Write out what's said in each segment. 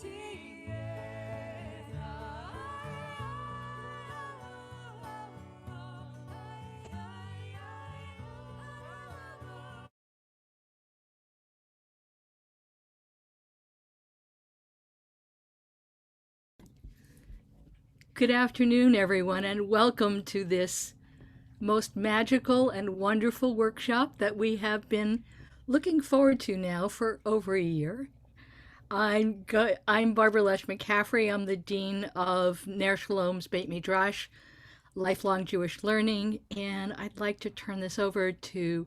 Good afternoon, everyone, and welcome to this most magical and wonderful workshop that we have been looking forward to now for over a year. I'm Barbara Lesh McCaffrey. I'm the Dean of Ner Shalom's Beit Midrash, Lifelong Jewish Learning, and I'd like to turn this over to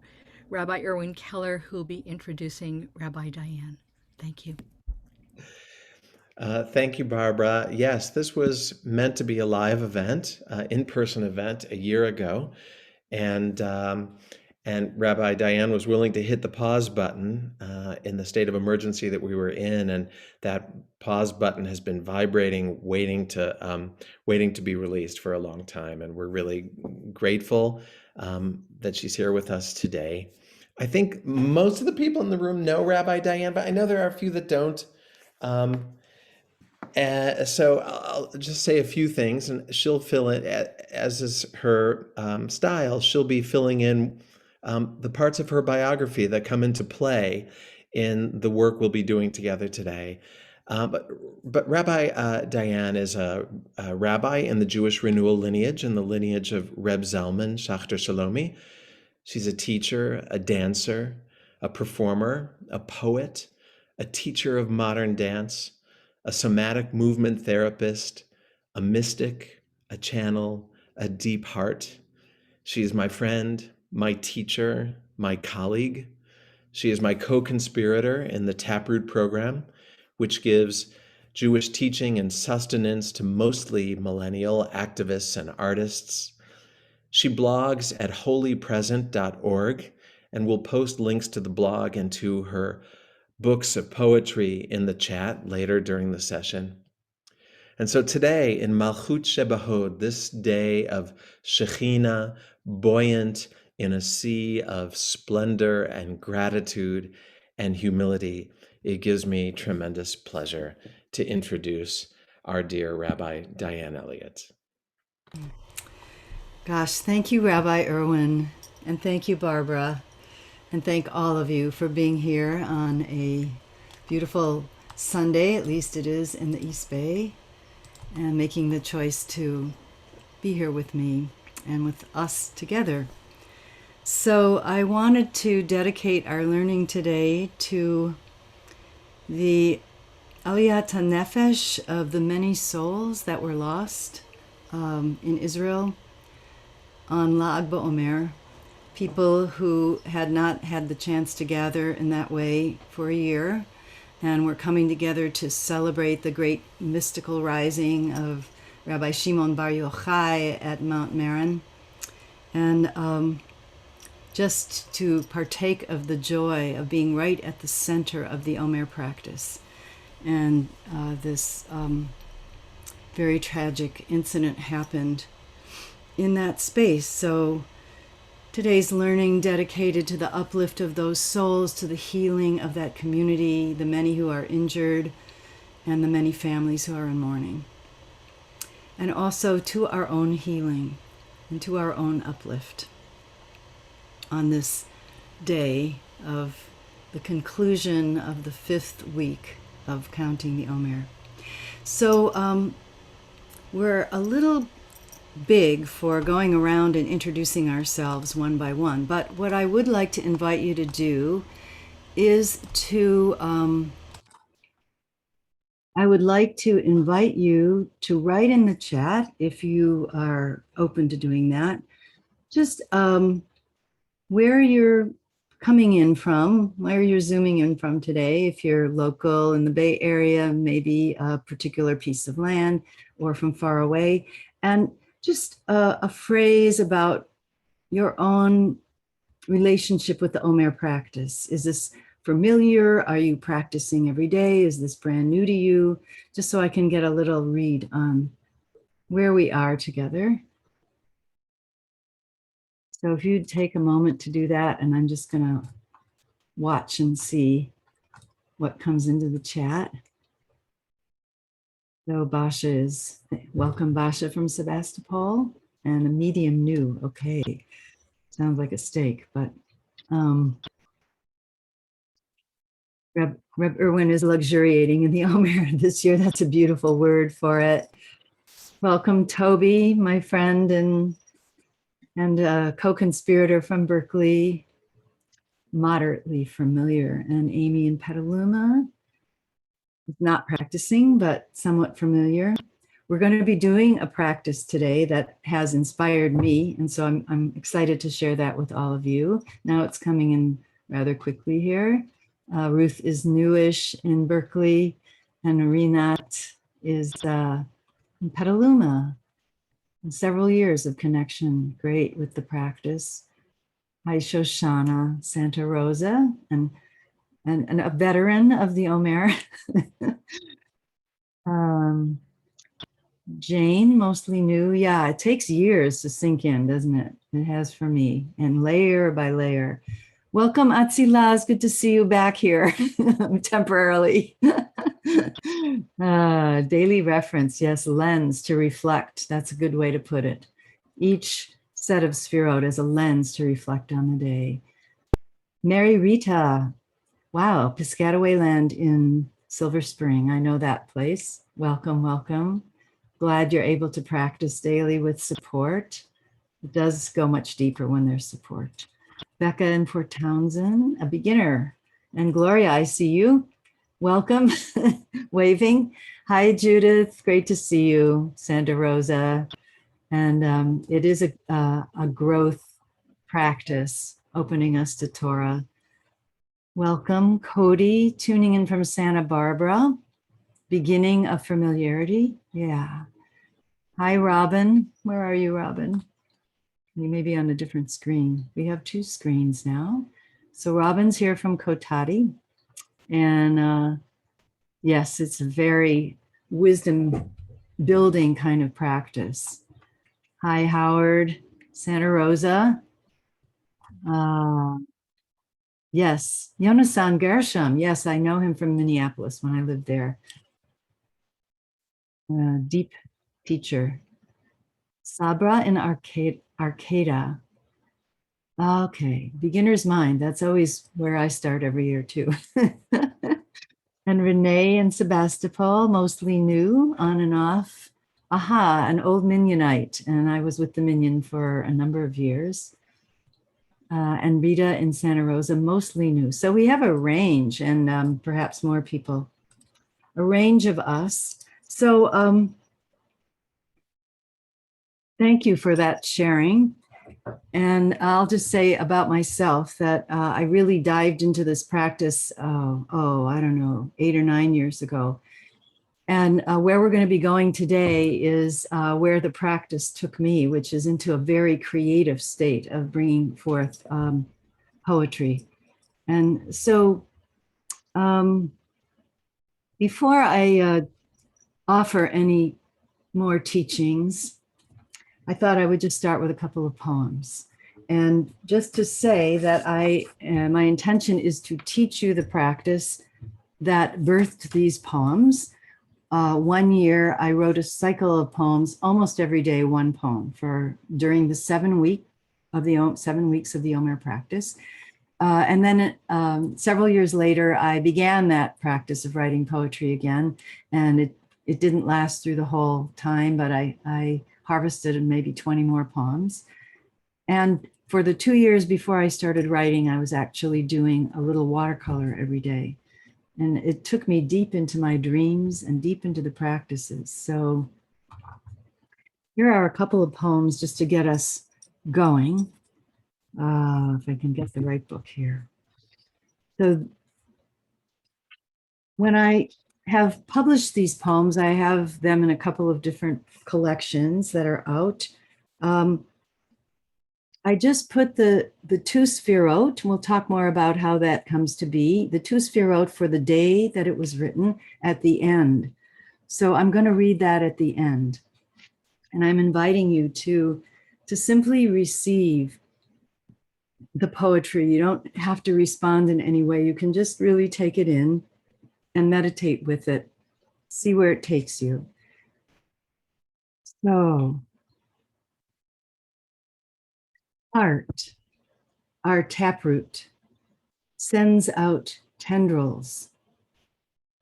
Rabbi Irwin Keller, who will be introducing Rabbi Diane. Thank you. Thank you, Barbara. Yes, this was meant to be a live event, in-person event a year ago, and Rabbi Diane was willing to hit the pause button in the state of emergency that we were in, and that pause button has been vibrating, waiting to be released for a long time, and we're really grateful that she's here with us today. I think most of the people in the room know Rabbi Diane, but I know there are a few that don't. So I'll just say a few things, and she'll fill in, as is her style. She'll be filling in the parts of her biography that come into play in the work we'll be doing together today. But Rabbi Diane is a rabbi in the Jewish renewal lineage, in the lineage of Reb Zalman Schachter Shalomi. She's a teacher, a dancer, a performer, a poet, a teacher of modern dance, a somatic movement therapist, a mystic, a channel, a deep heart. She is my friend, my teacher, my colleague. She is my co-conspirator in the Taproot program, which gives Jewish teaching and sustenance to mostly millennial activists and artists. She blogs at holypresent.org and will post links to the blog and to her books of poetry in the chat later during the session. And so today in Malchut Shebahod, this day of Shekhinah, buoyant in a sea of splendor and gratitude and humility, it gives me tremendous pleasure to introduce our dear Rabbi Diane Elliot. Gosh, thank you, Rabbi Irwin, and thank you, Barbara. And thank all of you for being here on a beautiful Sunday, at least it is in the East Bay, and making the choice to be here with me and with us together. So I wanted to dedicate our learning today to the Aliyat HaNefesh of the many souls that were lost in Israel on Lag BaOmer. People who had not had the chance to gather in that way for a year, and were coming together to celebrate the great mystical rising of Rabbi Shimon Bar Yochai at Mount Meron, and just to partake of the joy of being right at the center of the Omer practice. And this very tragic incident happened in that space. So today's learning dedicated to the uplift of those souls, to the healing of that community, the many who are injured, and the many families who are in mourning. And also to our own healing and to our own uplift on this day of the conclusion of the 5th week of counting the Omer. So we're a little big for going around and introducing ourselves one by one, but what I would like to invite you to do is to I would like to invite you to write in the chat, if you are open to doing that, just where you're coming in from, where you're zooming in from today. If you're local in the Bay Area, maybe a particular piece of land, or from far away, and just a phrase about your own relationship with the Omer practice. Is this familiar? Are you practicing every day? Is this brand new to you? Just so I can get a little read on where we are together. So if you'd take a moment to do that, and I'm just going to watch and see what comes into the chat. So Basha is, welcome Basha from Sebastopol, and a medium new. Okay, sounds like a steak, but Reb Irwin is luxuriating in the Omer this year. That's a beautiful word for it. Welcome Toby, my friend and co-conspirator from Berkeley, moderately familiar, and Amy in Petaluma, not practicing, but somewhat familiar. We're going to be doing a practice today that has inspired me, and so I'm excited to share that with all of you. Now it's coming in rather quickly here. Ruth is newish in Berkeley, and Rinat is in Petaluma. And several years of connection, great with the practice. Hi, Shoshana Santa Rosa, and a veteran of the Omer. Jane, mostly new. Yeah, it takes years to sink in, doesn't it? It has for me, and layer by layer. Welcome, Atzilaz. Good to see you back here temporarily. Daily reference, yes, lens to reflect. That's a good way to put it. Each set of Sphirot as a lens to reflect on the day. Mary Rita, wow, Piscataway Land in Silver Spring. I know that place. Welcome, welcome. Glad you're able to practice daily with support. It does go much deeper when there's support. Becca in Port Townsend, a beginner. And Gloria, I see you. Welcome, waving. Hi, Judith. Great to see you. Santa Rosa. And it is a growth practice, opening us to Torah. Welcome, Cody, tuning in from Santa Barbara. Beginning of familiarity. Yeah. Hi, Robin. Where are you, Robin? You may be on a different screen. We have two screens now. So Robin's here from Kotati. And yes, it's a very wisdom building kind of practice. Hi, Howard, Santa Rosa. Yes, Yonasan Gershom. Yes, I know him from Minneapolis when I lived there. Deep teacher. Sabra in Arcata. Okay, beginner's mind. That's always where I start every year too. And Renee and Sebastopol, mostly new, on and off. Aha, an old Minionite, and I was with the Minion for a number of years. And Rita in Santa Rosa, mostly new. So we have a range, and perhaps more people, a range of us. So thank you for that sharing. And I'll just say about myself that I really dived into this practice, I don't know, 8 or 9 years ago. And where we're going to be going today is where the practice took me, which is into a very creative state of bringing forth poetry. And so before I offer any more teachings, I thought I would just start with a couple of poems. And just to say that my intention is to teach you the practice that birthed these poems. 1 year, I wrote a cycle of poems, almost every day, one poem during the 7 weeks of the Omer practice. And then several years later, I began that practice of writing poetry again. And it didn't last through the whole time, but I harvested maybe 20 more poems. And for the 2 years before I started writing, I was actually doing a little watercolor every day. And it took me deep into my dreams and deep into the practices. So here are a couple of poems just to get us going. If I can get the right book here. So when I have published these poems, I have them in a couple of different collections that are out. I just put the two Sphirot, and we'll talk more about how that comes to be, the two Sphirot for the day that it was written at the end. So I'm going to read that at the end. And I'm inviting you to simply receive the poetry. You don't have to respond in any way. You can just really take it in and meditate with it, see where it takes you. So, art, our taproot, sends out tendrils,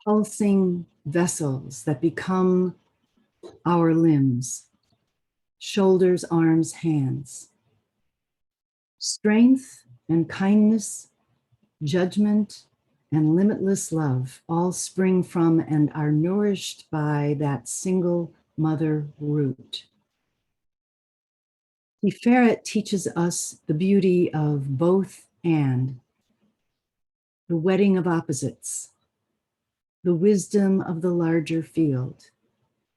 pulsing vessels that become our limbs, shoulders, arms, hands. Strength and kindness, judgment and limitless love all spring from and are nourished by that single mother root. Tiferet teaches us the beauty of both and, the wedding of opposites, the wisdom of the larger field,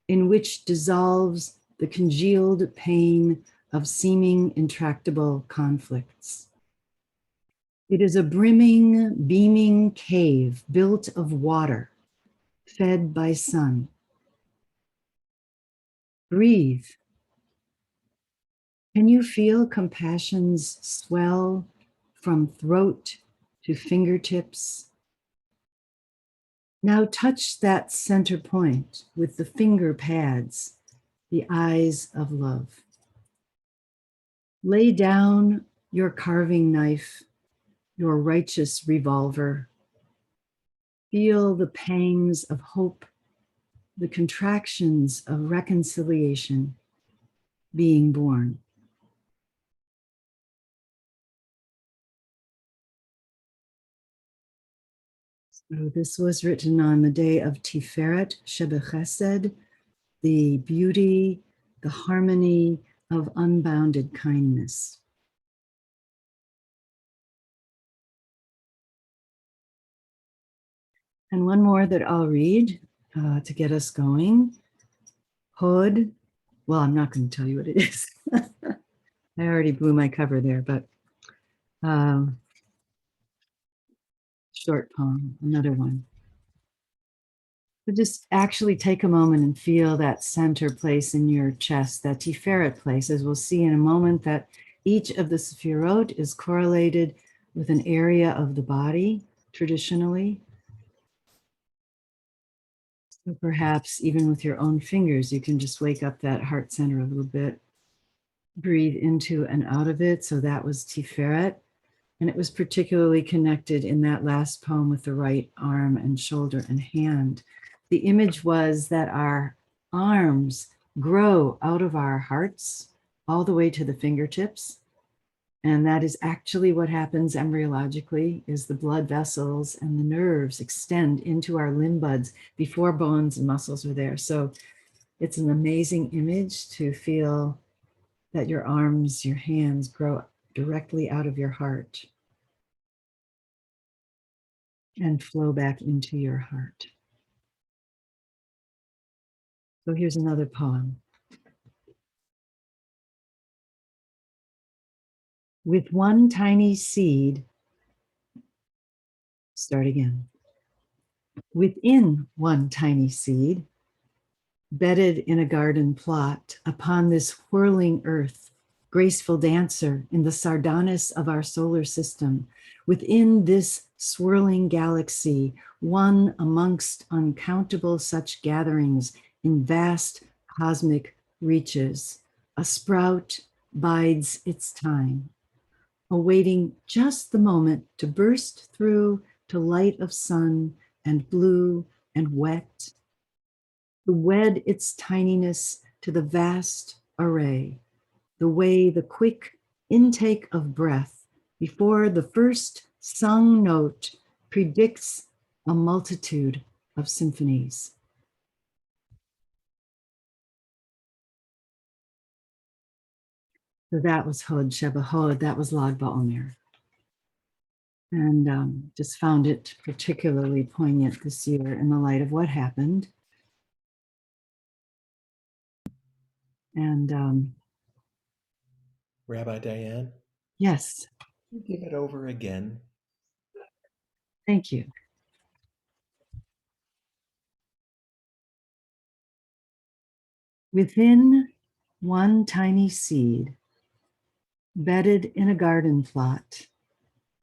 in which dissolves the congealed pain of seeming intractable conflicts. It is a brimming, beaming cave built of water, fed by sun. Breathe. Can you feel compassion's swell from throat to fingertips? Now touch that center point with the finger pads, the eyes of love. Lay down your carving knife, your righteous revolver. Feel the pangs of hope, the contractions of reconciliation being born. So this was written on the day of Tiferet Shebechesed, the beauty, the harmony of unbounded kindness. And one more that I'll read to get us going. Hod. Well, I'm not going to tell you what it is. I already blew my cover there, but short poem, another one. So just actually take a moment and feel that center place in your chest, that Tiferet place, as we'll see in a moment, that each of the Sefirot is correlated with an area of the body, traditionally. So perhaps even with your own fingers, you can just wake up that heart center a little bit. Breathe into and out of it. So that was Tiferet. And it was particularly connected in that last poem with the right arm and shoulder and hand. The image was that our arms grow out of our hearts all the way to the fingertips. And that is actually what happens embryologically, is the blood vessels and the nerves extend into our limb buds before bones and muscles are there. So it's an amazing image to feel that your arms, your hands grow directly out of your heart and flow back into your heart. So here's another poem. With one tiny seed, start again. Within one tiny seed, bedded in a garden plot, upon this whirling earth, graceful dancer in the sardanis of our solar system, within this swirling galaxy, one amongst uncountable such gatherings in vast cosmic reaches, a sprout bides its time, awaiting just the moment to burst through to light of sun and blue and wet, to wed its tininess to the vast array, the way the quick intake of breath before the first sung note predicts a multitude of symphonies. So that was Hod Sheba Hod, that was Lag BaOmer. And just found it particularly poignant this year in the light of what happened. And Rabbi Diane, yes, give it over again. thank you. Within one tiny seed, bedded in a garden plot,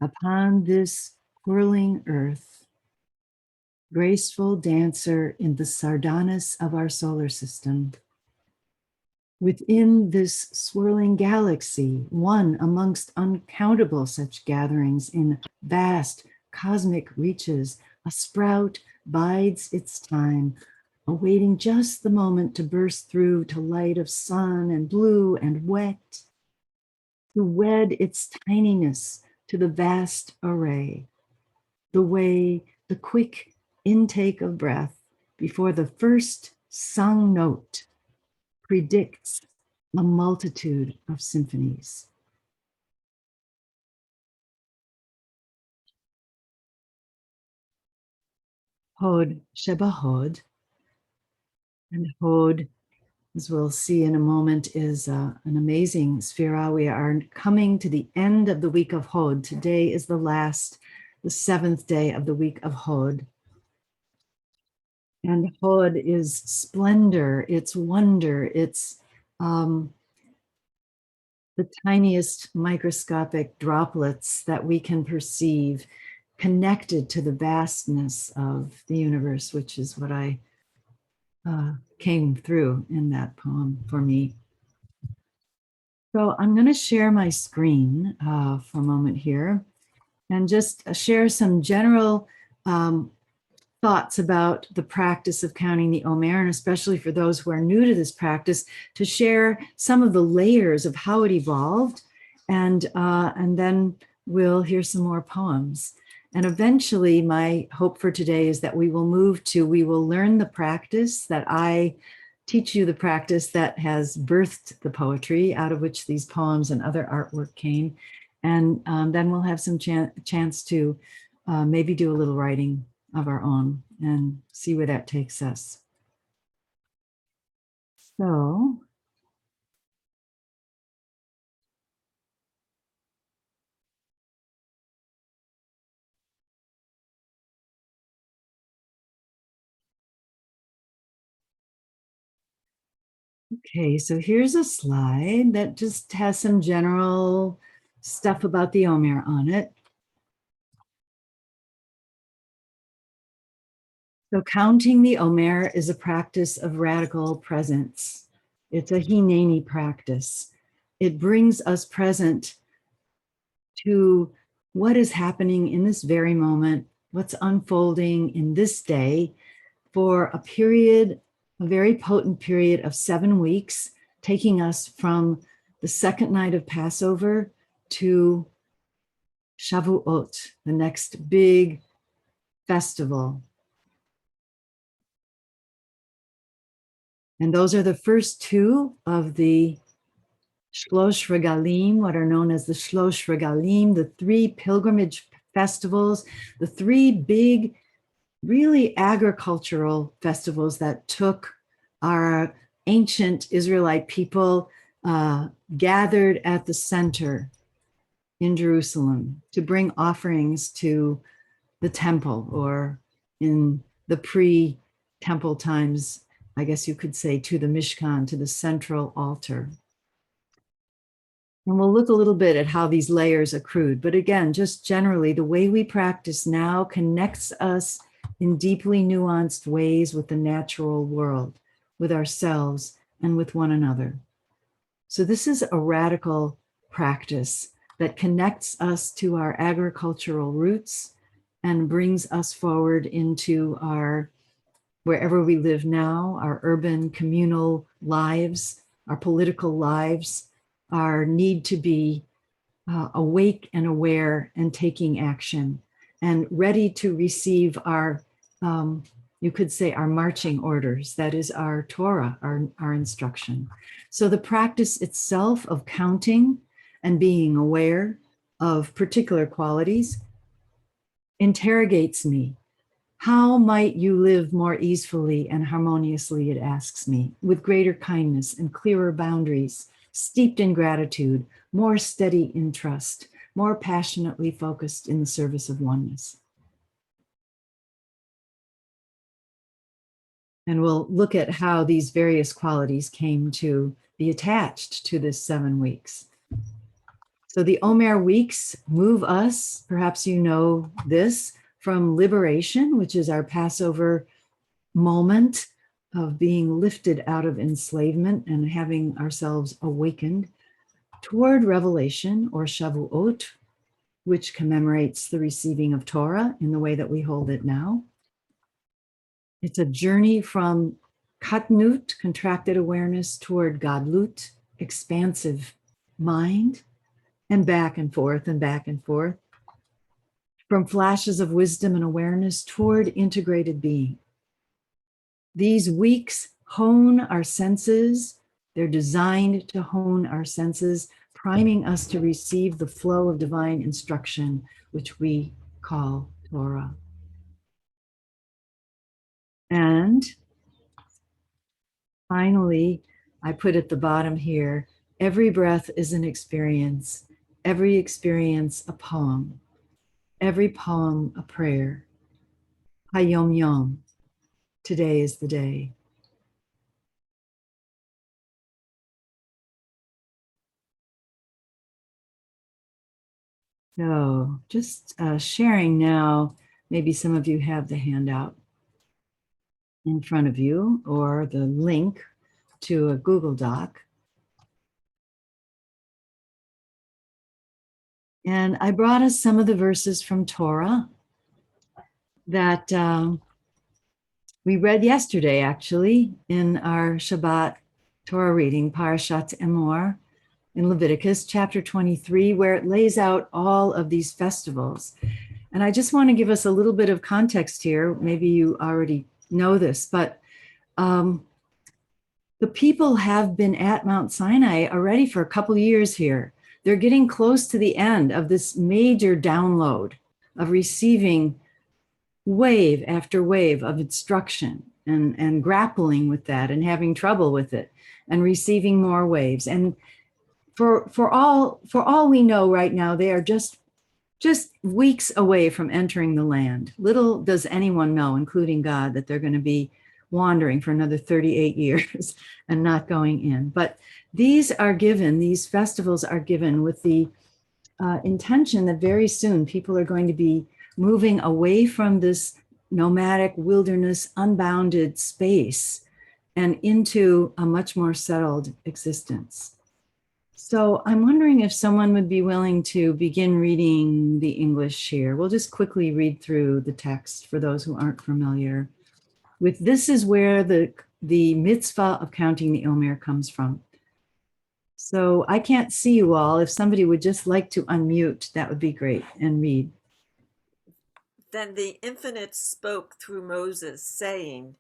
upon this whirling earth, graceful dancer in the sardanis of our solar system, Within this swirling galaxy, one amongst uncountable such gatherings in vast cosmic reaches, a sprout bides its time, awaiting just the moment to burst through to light of sun and blue and wet, to wed its tininess to the vast array, the way the quick intake of breath before the first sung note predicts a multitude of symphonies. Hod Sheba Hod, and Hod, as we'll see in a moment, is an amazing sphera. We are coming to the end of the week of Hod. Today is the seventh day of the week of Hod. And Hod is splendor, it's wonder, it's the tiniest microscopic droplets that we can perceive connected to the vastness of the universe, which is what I came through in that poem for me. So I'm going to share my screen for a moment here and just share some general thoughts about the practice of counting the Omer, and especially for those who are new to this practice, to share some of the layers of how it evolved, and then we'll hear some more poems. And eventually, my hope for today is that we will learn the practice, that I teach you the practice that has birthed the poetry out of which these poems and other artwork came. And then we'll have some chance to maybe do a little writing of our own and see where that takes us. So, okay, so here's a slide that just has some general stuff about the Omer on it. So counting the Omer is a practice of radical presence. It's a Hineni practice. It brings us present to what is happening in this very moment, what's unfolding in this day for a very potent period of 7 weeks, taking us from the second night of Passover to Shavuot, the next big festival. And those are the first two of the Shlosh Regalim, what are known as the Shlosh Regalim, the 3 pilgrimage festivals, the 3 big, really agricultural festivals that took our ancient Israelite people gathered at the center in Jerusalem to bring offerings to the temple, or in the pre-temple times, I guess you could say, to the Mishkan, to the central altar. And we'll look a little bit at how these layers accrued. But again, just generally, the way we practice now connects us in deeply nuanced ways with the natural world, with ourselves, and with one another. So this is a radical practice that connects us to our agricultural roots and brings us forward into our, wherever we live now, our urban communal lives, our political lives, our need to be awake and aware and taking action and ready to receive our, you could say, our marching orders. That is our Torah, our instruction. So the practice itself of counting and being aware of particular qualities interrogates me. How might you live more easefully and harmoniously, it asks me, with greater kindness and clearer boundaries, steeped in gratitude, more steady in trust, more passionately focused in the service of oneness. And we'll look at how these various qualities came to be attached to this 7 weeks. So the Omer weeks move us, perhaps you know this, from liberation, which is our Passover moment, of being lifted out of enslavement and having ourselves awakened toward revelation or Shavuot, which commemorates the receiving of Torah in the way that we hold it now. It's a journey from katnut, contracted awareness, toward gadlut, expansive mind, and back and forth and back and forth. From flashes of wisdom and awareness toward integrated being. These weeks hone our senses. They're designed to hone our senses, priming us to receive the flow of divine instruction, which we call Torah. And finally, I put at the bottom here, every breath is an experience, every experience a poem, every poem a prayer. Ha-Yom Yom, today is the day. So just sharing now, maybe some of you have the handout in front of you or the link to a Google Doc. And I brought us some of the verses from Torah that we read yesterday, actually, in our Shabbat Torah reading, Parashat Emor, in Leviticus chapter 23, where it lays out all of these festivals. And I just want to give us a little bit of context here. Maybe you already know this, but the people have been at Mount Sinai already for a couple of years here. They're getting close to the end of this major download of receiving wave after wave of instruction and grappling with that and having trouble with it and receiving more waves. And for all we know right now, they are just weeks away from entering the land. Little does anyone know, including God, that they're going to be wandering for another 38 years and not going in. But these festivals are given with the intention that very soon people are going to be moving away from this nomadic wilderness, unbounded space and into a much more settled existence. So I'm wondering if someone would be willing to begin reading the English here. We'll just quickly read through the text for those who aren't familiar with. This is where the mitzvah of counting the Omer comes from. So I can't see you all. If somebody would just like to unmute, that would be great, and read. Then the Infinite spoke through Moses, saying,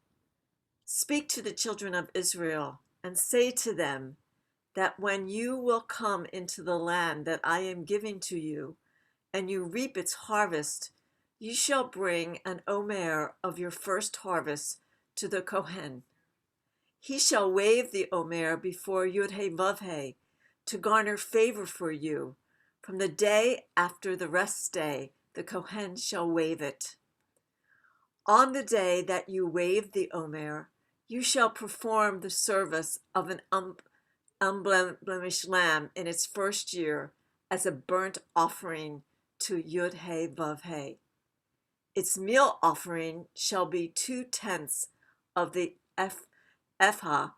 "Speak to the children of Israel, and say to them that when you will come into the land that I am giving to you, and you reap its harvest, you shall bring an Omer of your first harvest to the Kohen. He shall wave the Omer before Yud-Heh-Vav-Heh to garner favor for you. From the day after the rest day, the Kohen shall wave it. On the day that you wave the Omer, you shall perform the service of an unblemished lamb in its first year as a burnt offering to Yud-Heh-Vav-Heh. Its meal offering shall be 2/10 of the ephah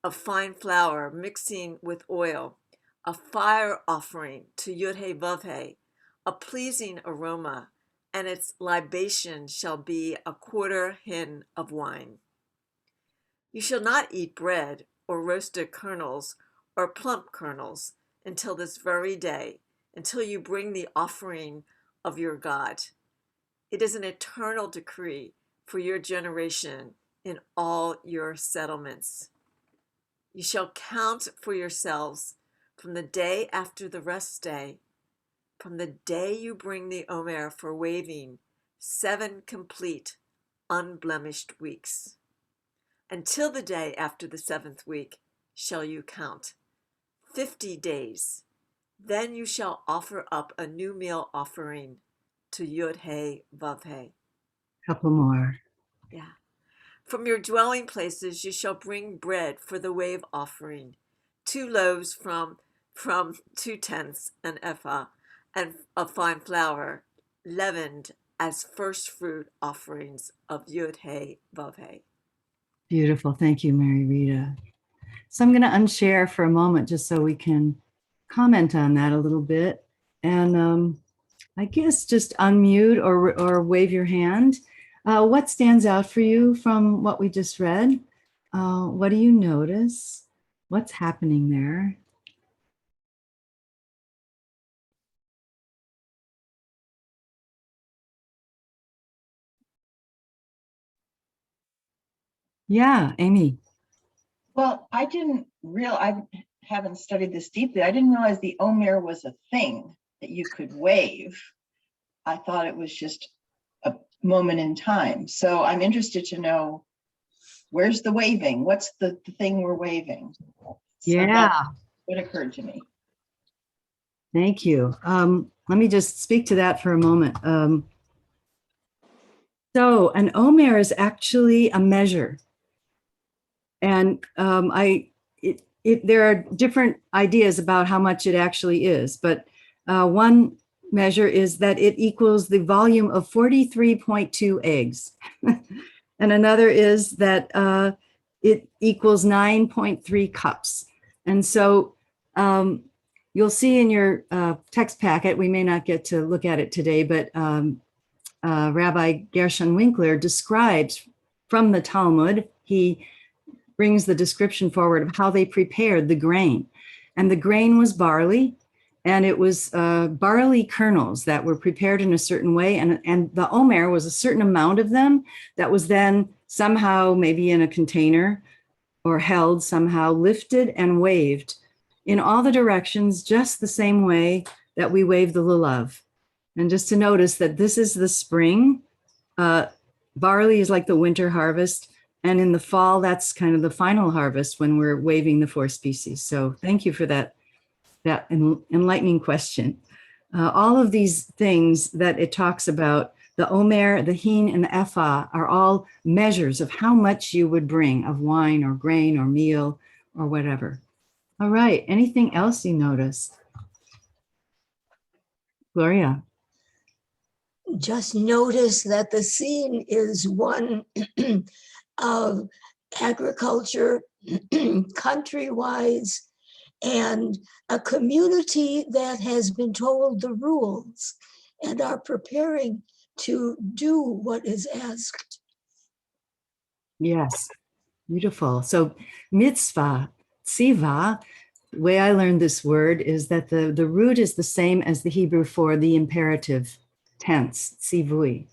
of fine flour mixing with oil, a fire offering to Yud-Heh-Vav-Heh, a pleasing aroma, and its libation shall be a quarter hin of wine. You shall not eat bread or roasted kernels or plump kernels until this very day, until you bring the offering of your God. It is an eternal decree for your generation in all your settlements. You shall count for yourselves from the day after the rest day, from the day you bring the Omer for waving, 7 complete, unblemished weeks. Until the day after the 7th week shall you count, 50 days. Then you shall offer up a new meal offering to Yud-Heh-Vav-Heh. Couple more. Yeah. From your dwelling places you shall bring bread for the wave offering, 2 loaves from 2/10 an ephah and of fine flour, leavened as first fruit offerings of Yud-Heh-Vav-Heh. Beautiful. Thank you, Mary Rita. So I'm going to unshare for a moment just so we can comment on that a little bit. And I guess just unmute or wave your hand. What stands out for you from what we just read? What do you notice? What's happening there? Yeah, Amy. Well, I haven't studied this deeply. I didn't realize the Omer was a thing that you could wave. I thought it was just a moment in time. So I'm interested to know, where's the waving? What's the thing we're waving? So Yeah. that's what occurred to me. Thank you. Let me just speak to that for a moment. So an Omer is actually a measure. And there are different ideas about how much it actually is, but one measure is that it equals the volume of 43.2 eggs. And another is that it equals 9.3 cups. And so you'll see in your text packet, we may not get to look at it today, but Rabbi Gershon Winkler describes from the Talmud, he brings the description forward of how they prepared the grain. And the grain was barley, and it was barley kernels that were prepared in a certain way. And the Omer was a certain amount of them that was then somehow maybe in a container or held somehow, lifted and waved in all the directions, just the same way that we wave the lulav. And just to notice that this is the spring. Barley is like the winter harvest. And in the fall, that's kind of the final harvest when we're waving the 4 species. So thank you for that enlightening question. All of these things that it talks about, the Omer, the Hin, and the Ephah are all measures of how much you would bring of wine or grain or meal or whatever. All right, anything else you noticed? Gloria. Just notice that the scene is one of agriculture, country-wise, and a community that has been told the rules and are preparing to do what is asked. Yes, beautiful. So mitzvah, tziva, the way I learned this word is that the root is the same as the Hebrew for the imperative tense, tzivui.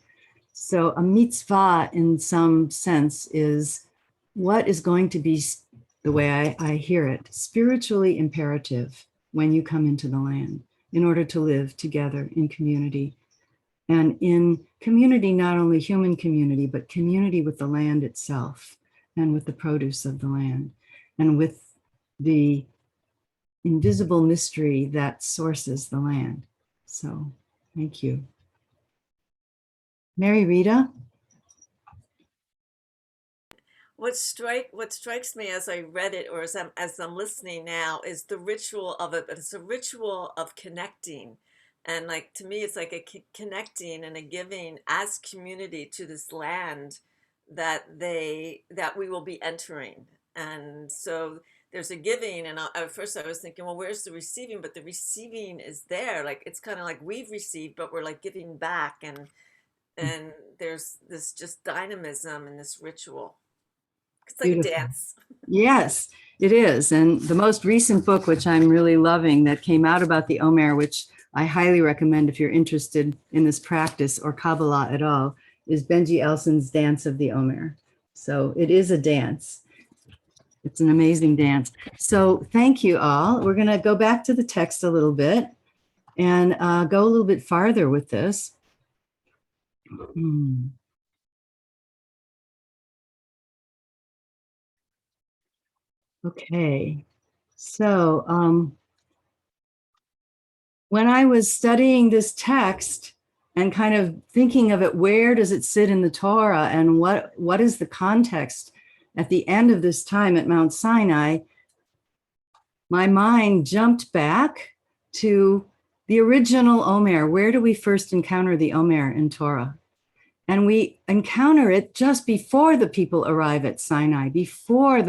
So a mitzvah in some sense is what is going to be, the way I hear it, spiritually imperative when you come into the land in order to live together in community. And in community, not only human community, but community with the land itself and with the produce of the land and with the invisible mystery that sources the land. So thank you. Mary Rita? What strikes me as I read it, or as I'm listening now, is the ritual of it. But it's a ritual of connecting, and like to me, it's like a connecting and a giving as community to this land that we will be entering. And so there's a giving, and at first I was thinking, well, where's the receiving? But the receiving is there. Like it's kind of like we've received, but we're like giving back, and there's this just dynamism in this ritual. It's like Beautiful. a dance. Yes, it is. And the most recent book, which I'm really loving, that came out about the Omer, which I highly recommend if you're interested in this practice or Kabbalah at all, is Benji Elson's Dance of the Omer. So it is a dance. It's an amazing dance. So thank you all. We're going to go back to the text a little bit and go a little bit farther with this. Okay, so when I was studying this text and kind of thinking of it, where does it sit in the Torah and what is the context at the end of this time at Mount Sinai, my mind jumped back to the original Omer. Where do we first encounter the Omer in Torah? And we encounter it just before the people arrive at Sinai, before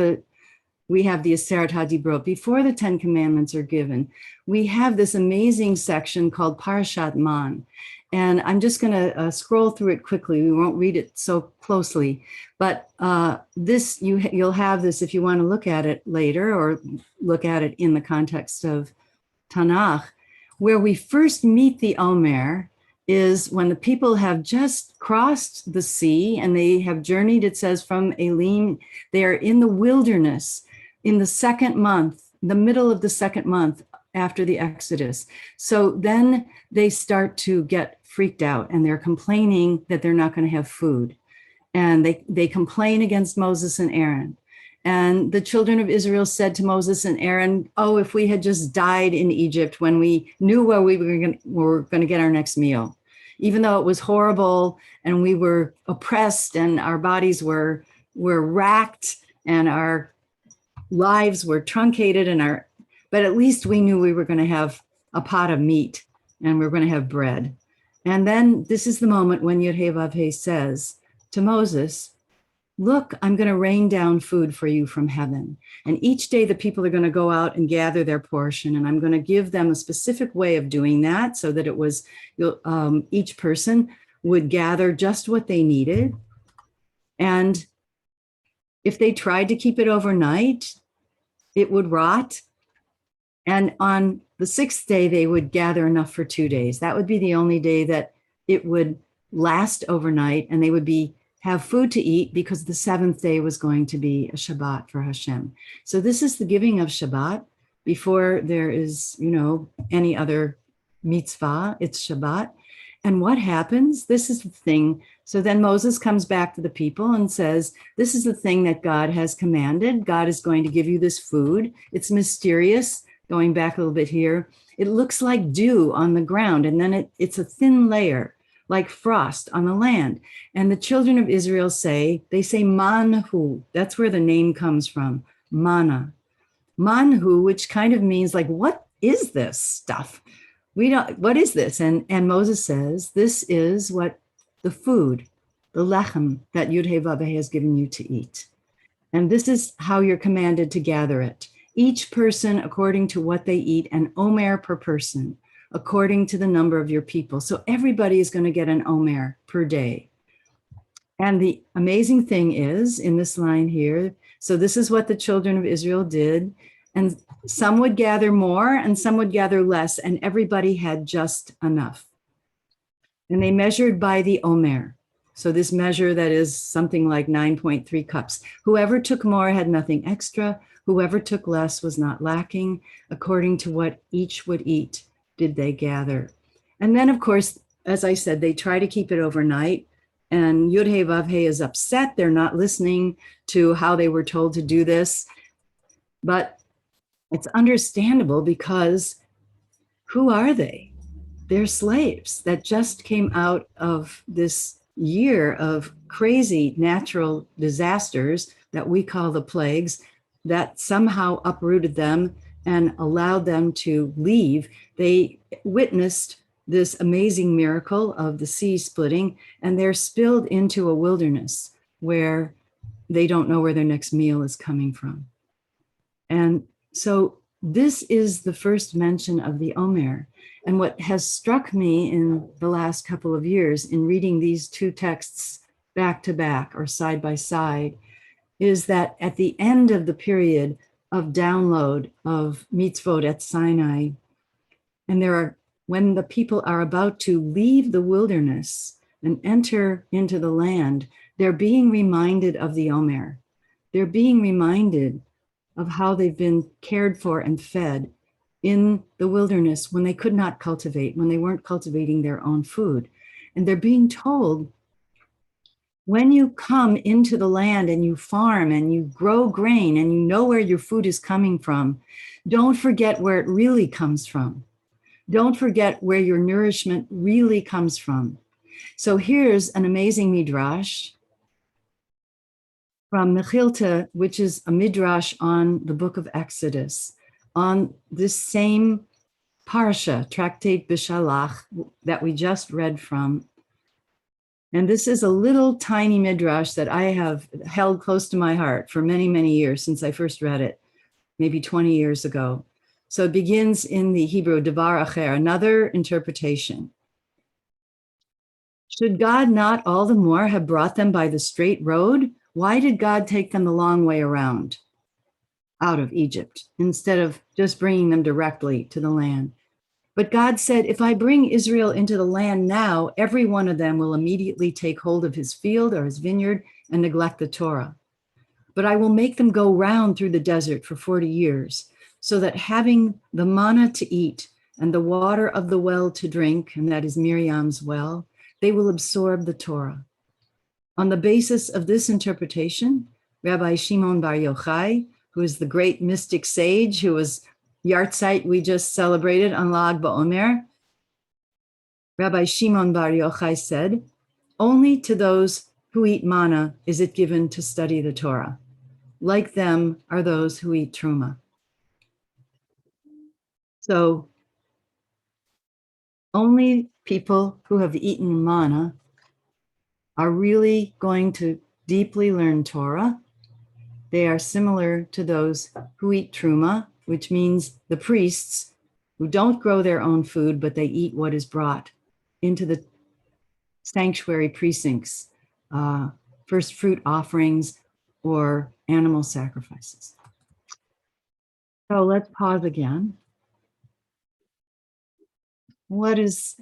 we have the Aseret HaDibrot, before the 10 Commandments are given. We have this amazing section called Parashat Man. And I'm just going to scroll through it quickly. We won't read it so closely. But you'll have this if you want to look at it later or look at it in the context of Tanakh. Where we first meet the Omer is when the people have just crossed the sea and they have journeyed, it says, from Elim. They are in the wilderness in the second month, the middle of the second month after the Exodus. So then they start to get freaked out and they're complaining that they're not going to have food. And they complain against Moses and Aaron. And the children of Israel said to Moses and Aaron, oh, if we had just died in Egypt when we knew where we were going to get our next meal, even though it was horrible and we were oppressed and our bodies were racked and our lives were truncated but at least we knew we were going to have a pot of meat and we were going to have bread. And then this is the moment when Yud-Heh-Vav-Heh says to Moses, look, I'm going to rain down food for you from heaven. And each day the people are going to go out and gather their portion. And I'm going to give them a specific way of doing that so that it was each person would gather just what they needed. And if they tried to keep it overnight, it would rot. And on the sixth day, they would gather enough for 2 days. That would be the only day that it would last overnight and they would have food to eat because the seventh day was going to be a Shabbat for Hashem. So this is the giving of Shabbat before there is, any other mitzvah, it's Shabbat. And what happens? This is the thing. So then Moses comes back to the people and says, this is the thing that God has commanded. God is going to give you this food. It's mysterious. Going back a little bit here, it looks like dew on the ground, and then it's a thin layer, like frost on the land. And the children of Israel say manhu. That's where the name comes from, manna. Manhu, which kind of means like, what is this stuff? What is this? And Moses says, this is what the food, the lechem that Yud-Heh-Vav-Heh has given you to eat. And this is how you're commanded to gather it. Each person according to what they eat, an Omer per person, according to the number of your people. So everybody is going to get an Omer per day. And the amazing thing is in this line here, so this is what the children of Israel did. And some would gather more and some would gather less, and everybody had just enough. And they measured by the Omer. So this measure that is something like 9.3 cups. Whoever took more had nothing extra. Whoever took less was not lacking. According to what each would eat, did they gather. And then, of course, as I said, they try to keep it overnight. And Yud-Heh-Vav-Heh is upset. They're not listening to how they were told to do this. But it's understandable because who are they? They're slaves that just came out of this year of crazy natural disasters that we call the plagues that somehow uprooted them and allowed them to leave. They witnessed this amazing miracle of the sea splitting, and they're spilled into a wilderness where they don't know where their next meal is coming from. And so this is the first mention of the Omer. And what has struck me in the last couple of years in reading these two texts back to back or side by side is that at the end of the period of download of mitzvot at Sinai, and when the people are about to leave the wilderness and enter into the land, they're being reminded of the Omer. They're being reminded of how they've been cared for and fed in the wilderness when they could not cultivate, when they weren't cultivating their own food. And they're being told, when you come into the land and you farm and you grow grain and you know where your food is coming from, don't forget where it really comes from. Don't forget where your nourishment really comes from. So here's an amazing midrash from Mechilta, which is a midrash on the book of Exodus, on this same parsha, Tractate B'Shalach, that we just read from. And this is a little tiny midrash that I have held close to my heart for many, many years since I first read it, maybe 20 years ago. So it begins in the Hebrew, Devar Acher, another interpretation. Should God not all the more have brought them by the straight road? Why did God take them the long way around out of Egypt instead of just bringing them directly to the land? But God said, if I bring Israel into the land now, every one of them will immediately take hold of his field or his vineyard and neglect the Torah. But I will make them go round through the desert for 40 years, so that having the manna to eat and the water of the well to drink, and that is Miriam's well, they will absorb the Torah. On the basis of this interpretation, Rabbi Shimon Bar Yochai, who is the great mystic sage who was Yartzeit we just celebrated on Lag BaOmer, Rabbi Shimon Bar Yochai said, only to those who eat manna is it given to study the Torah. Like them are those who eat truma. So only people who have eaten manna are really going to deeply learn Torah. They are similar to those who eat truma, which means the priests who don't grow their own food, but they eat what is brought into the sanctuary precincts, first fruit offerings or animal sacrifices. So let's pause again. What is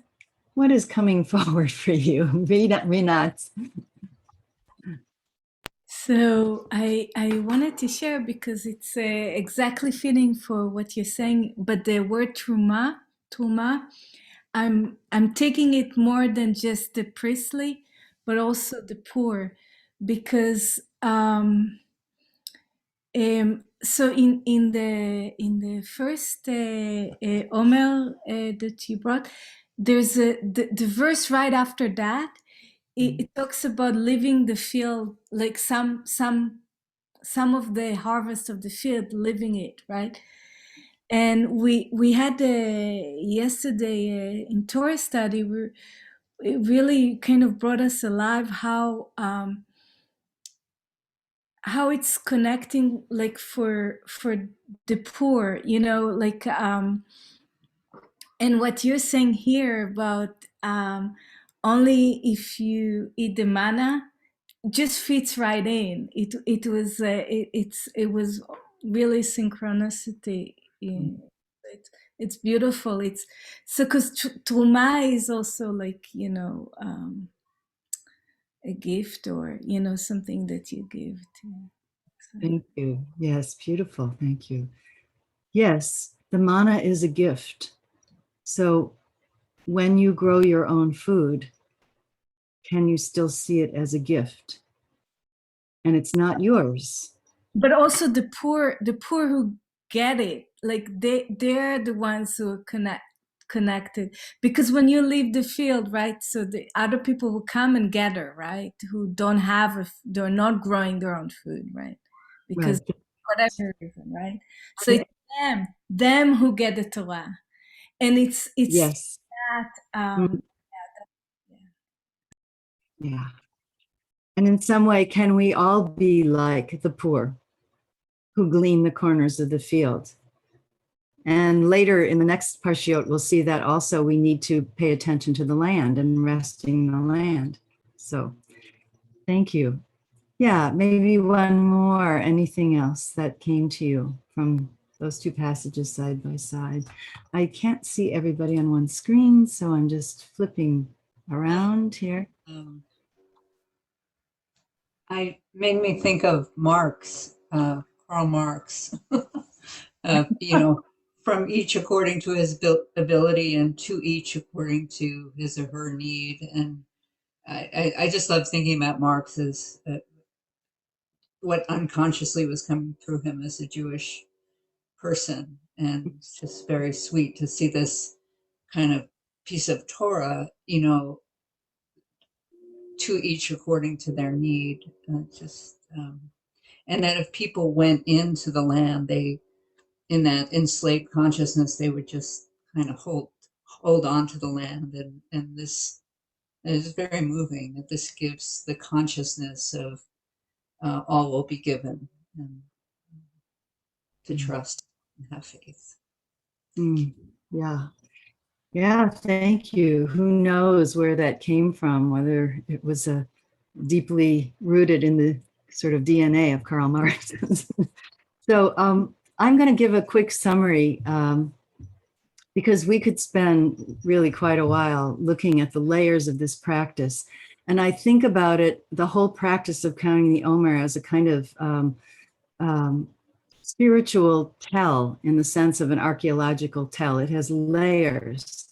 coming forward for you, Rinat? So I wanted to share because it's exactly fitting for what you're saying. But the word truma, I'm taking it more than just the priestly, but also the poor, because so in the first Omer that you brought, there's the verse right after that. It talks about leaving the field, like some of the harvest of the field, living it, right? And we had yesterday in Torah study, it really kind of brought us alive how it's connecting, like for the poor, like and what you're saying here about only if you eat the manna just fits right in. It was really synchronicity. It's beautiful. It's so because truma is also like a gift, or something that you give to. So. Thank you. Yes, beautiful. Thank you. Yes, the manna is a gift. So when you grow your own food, can you still see it as a gift? And it's not yours. But also the poor who get it, like they're the ones who are connected, because when you leave the field, right, so the other people who come and gather, right, who don't have they're not growing their own food, right, because Right. whatever reason, right, so it's them who get the Torah, and it's Yes. that Yeah. And in some way, can we all be like the poor who glean the corners of the field? And later in the next parshiot, we'll see that also we need to pay attention to the land and resting the land. So thank you. Yeah, maybe one more. Anything else that came to you from those two passages side by side? I can't see everybody on one screen, so I'm just flipping around here. I made me think of Marx, Karl Marx, from each according to his ability and to each according to his or her need. And I just love thinking about Marx as what unconsciously was coming through him as a Jewish person. And it's just very sweet to see this kind of piece of Torah, to each according to their need. And that if people went into the land, in that enslaved consciousness, they would just kind of hold on to the land, and this And it's very moving that this gives the consciousness of all will be given, and to trust and have faith. Yeah. Yeah, thank you. Who knows where that came from, whether it was deeply rooted in the sort of DNA of Karl Marx. So I'm going to give a quick summary because we could spend really quite a while looking at the layers of this practice. And I think about it, the whole practice of counting the Omer as a kind of spiritual tell in the sense of an archaeological tell. It has layers.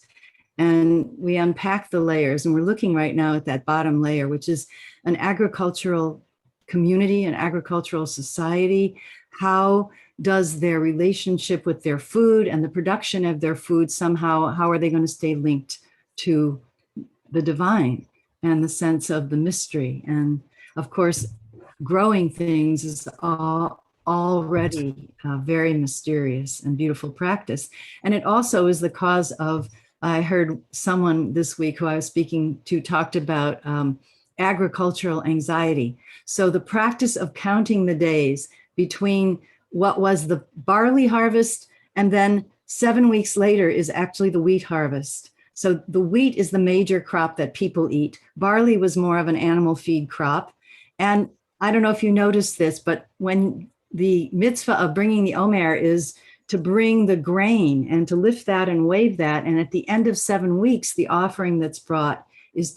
And we unpack the layers, and we're looking right now at that bottom layer, which is an agricultural community, an agricultural society. How does their relationship with their food and the production of their food somehow, how are they going to stay linked to the divine and the sense of the mystery? And of course, growing things is already a very mysterious and beautiful practice. And it also is the cause of, I heard someone this week who I was speaking to talked about agricultural anxiety. So the practice of counting the days between what was the barley harvest and then 7 weeks later is actually the wheat harvest. So the wheat is the major crop that people eat. Barley was more of an animal feed crop. And I don't know if you noticed this, but when the mitzvah of bringing the Omer is to bring the grain and to lift that and wave that. And at the end of 7 weeks, the offering that's brought is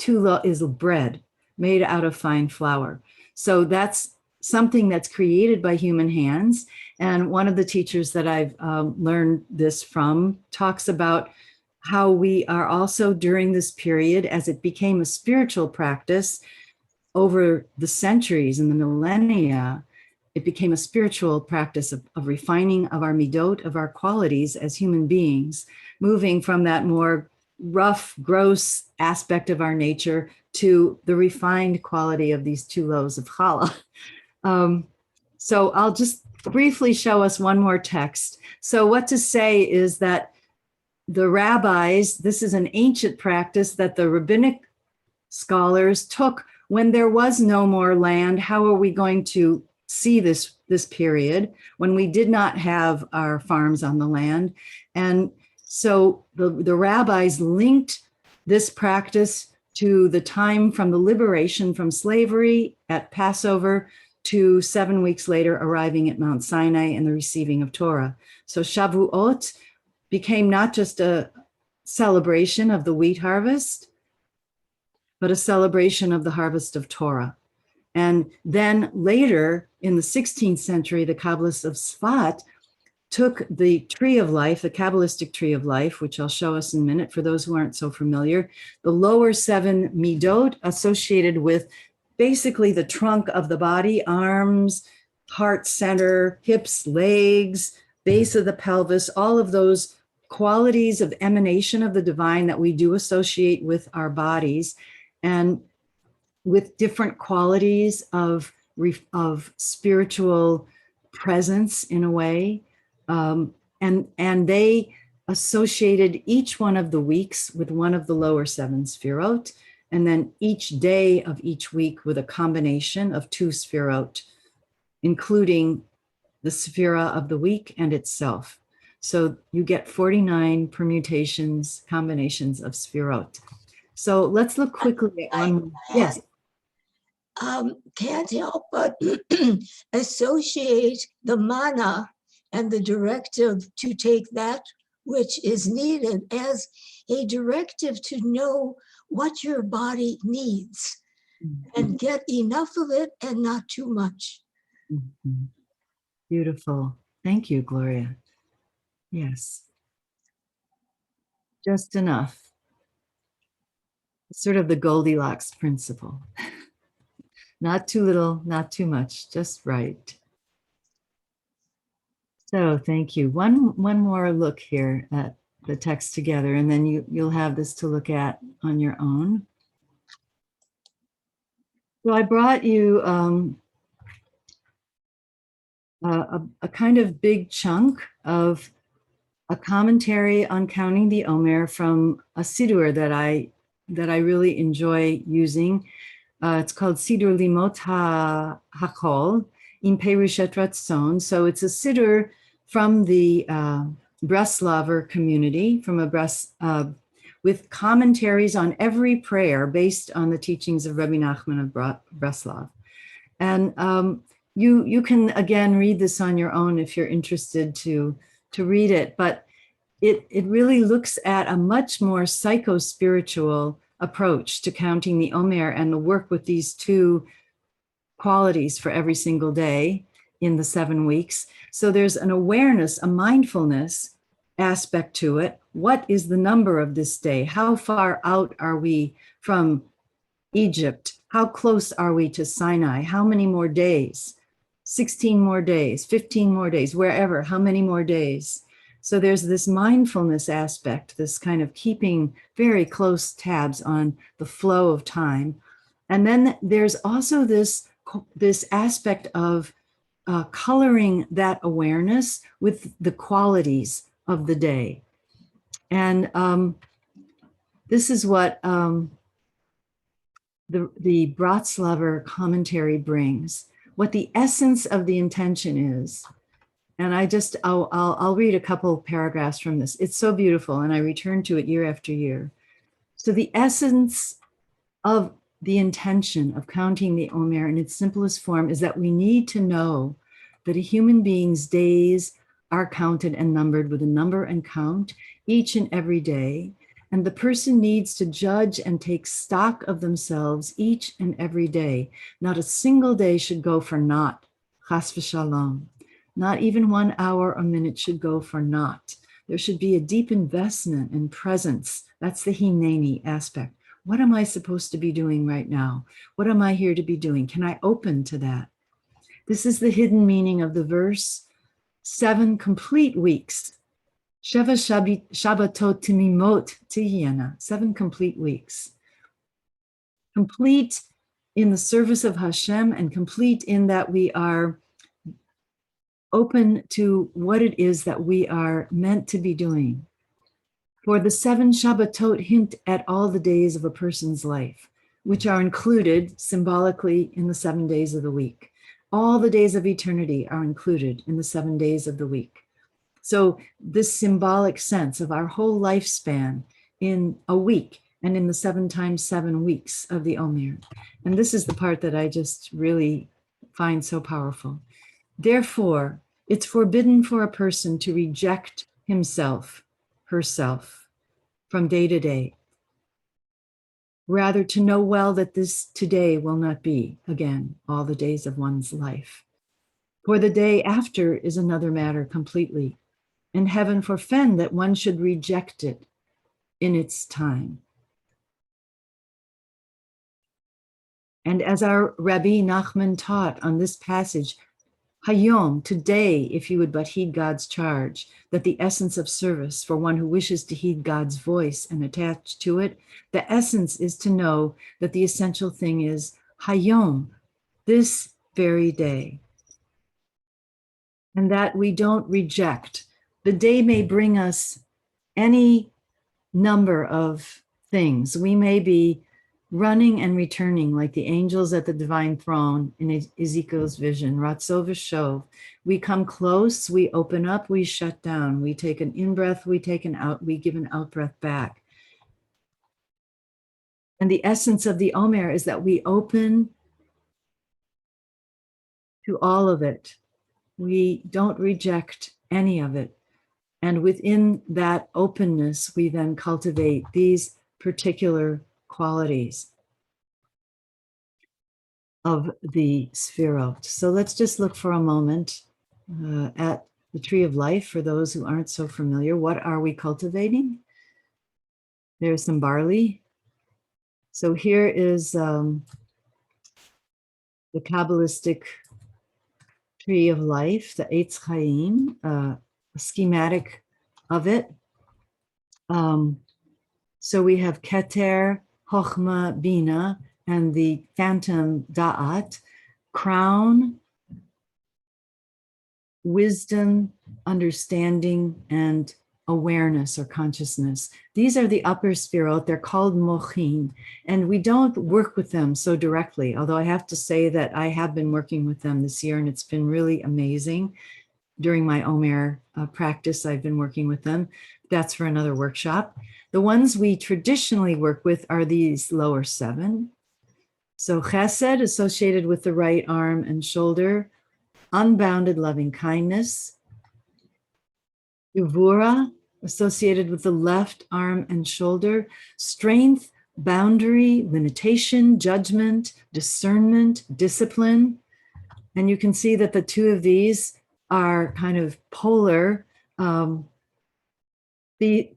bread made out of fine flour. So that's something that's created by human hands. And one of the teachers that I've learned this from talks about how we are also during this period, as it became a spiritual practice over the centuries and the millennia, it became a spiritual practice of refining of our midot, of our qualities as human beings, moving from that more rough, gross aspect of our nature to the refined quality of these 2 loaves of challah. So I'll just briefly show us one more text. So what to say is that the rabbis, this is an ancient practice that the rabbinic scholars took when there was no more land. How are we going to see this period when we did not have our farms on the land? And so the rabbis linked this practice to the time from the liberation from slavery at Passover to 7 weeks later arriving at Mount Sinai and the receiving of Torah. So Shavuot became not just a celebration of the wheat harvest, but a celebration of the harvest of Torah. And then later in the 16th century, the Kabbalists of Sfat took the tree of life, the kabbalistic tree of life, which I'll show us in a minute for those who aren't so familiar, the lower 7 midot associated with basically the trunk of the body, arms, heart center, hips, legs, base of the pelvis, all of those qualities of emanation of the divine that we do associate with our bodies, and with different qualities of spiritual presence in a way. And they associated each one of the weeks with one of the lower 7 sfirot, and then each day of each week with a combination of 2 sfirot, including the sphira of the week and itself. So you get 49 permutations, combinations of sfirot. So let's look quickly at one. Yes. Can't help but associate the mana and the directive to take that which is needed as a directive to know what your body needs and get enough of it and not too much. Beautiful. Thank you, Gloria. Yes. Just enough. Sort of the Goldilocks principle. Not too little, not too much, just right. So thank you. One more look here at the text together, and then you'll have this to look at on your own. So I brought you a kind of big chunk of a commentary on counting the Omer from a siddur that I that I really enjoy using. It's called Siddur Limot HaKol in Perushet Ratzon. So it's a siddur from the Breslaver community, from a with commentaries on every prayer based on the teachings of Rabbi Nachman of Breslav. And you can again read this on your own if you're interested to read it, but it really looks at a much more psycho-spiritual approach to counting the Omer and the work with these two qualities for every single day in the 7 weeks. So there's an awareness, a mindfulness aspect to it. What is the number of this day? How far out are we from Egypt? How close are we to Sinai? How many more days? 16 more days, 15 more days, wherever, how many more days? So there's this mindfulness aspect, this kind of keeping very close tabs on the flow of time. And then there's also this aspect of coloring that awareness with the qualities of the day. And this is what the Bratslaver commentary brings, what the essence of the intention is. And I'll read a couple paragraphs from this. It's so beautiful, and I return to it year after year. So the essence of the intention of counting the Omer in its simplest form is that we need to know that a human being's days are counted and numbered with a number and count each and every day. And the person needs to judge and take stock of themselves each and every day. Not a single day should go for naught, chas v'shalom. Not even 1 hour or minute should go for naught. There should be a deep investment and presence. That's the hineni aspect. What am I supposed to be doing right now? What am I here to be doing? Can I open to that? This is the hidden meaning of the verse. 7 complete weeks. Sheva Shabbatot Timimot Tihyena. 7 complete weeks. Complete in the service of Hashem and complete in that we are open to what it is that we are meant to be doing. For the 7 Shabbatot hint at all the days of a person's life, which are included symbolically in the 7 days of the week. All the days of eternity are included in the 7 days of the week. So this symbolic sense of our whole lifespan in a week and in the 7 times 7 weeks of the Omer. And this is the part that I just really find so powerful. Therefore, it's forbidden for a person to reject himself, herself, from day to day. Rather, to know well that this today will not be, again, all the days of one's life. For the day after is another matter completely, and heaven forfend that one should reject it in its time. And as our Rabbi Nachman taught on this passage, Ha-Yom, today, if you would but heed God's charge, that the essence of service for one who wishes to heed God's voice and attach to it, the essence is to know that the essential thing is Ha-Yom, this very day. And that we don't reject. The day may bring us any number of things. We may be running and returning like the angels at the divine throne in Ezekiel's vision, Ratzo v'shov. We come close, we open up, we shut down. We take an in-breath, we take an out, we give an out-breath back. And the essence of the Omer is that we open to all of it. We don't reject any of it. And within that openness, we then cultivate these particular qualities of the Sphirot. So let's just look for a moment at the tree of life for those who aren't so familiar. What are we cultivating? There's some barley. So here is the kabbalistic tree of life, the Eitz Chaim, a schematic of it. So we have Keter, Chochma, Bina, and the phantom Da'at, crown, wisdom, understanding, and awareness or consciousness. These are the upper sphirot. They're called mochin, and we don't work with them so directly, although I have to say that I have been working with them this year, and it's been really amazing. During my Omer practice, I've been working with them. That's for another workshop. The ones we traditionally work with are these lower 7. So chesed, associated with the right arm and shoulder, unbounded loving kindness. Gevura, associated with the left arm and shoulder, strength, boundary, limitation, judgment, discernment, discipline. And you can see that the two of these are kind of polar, the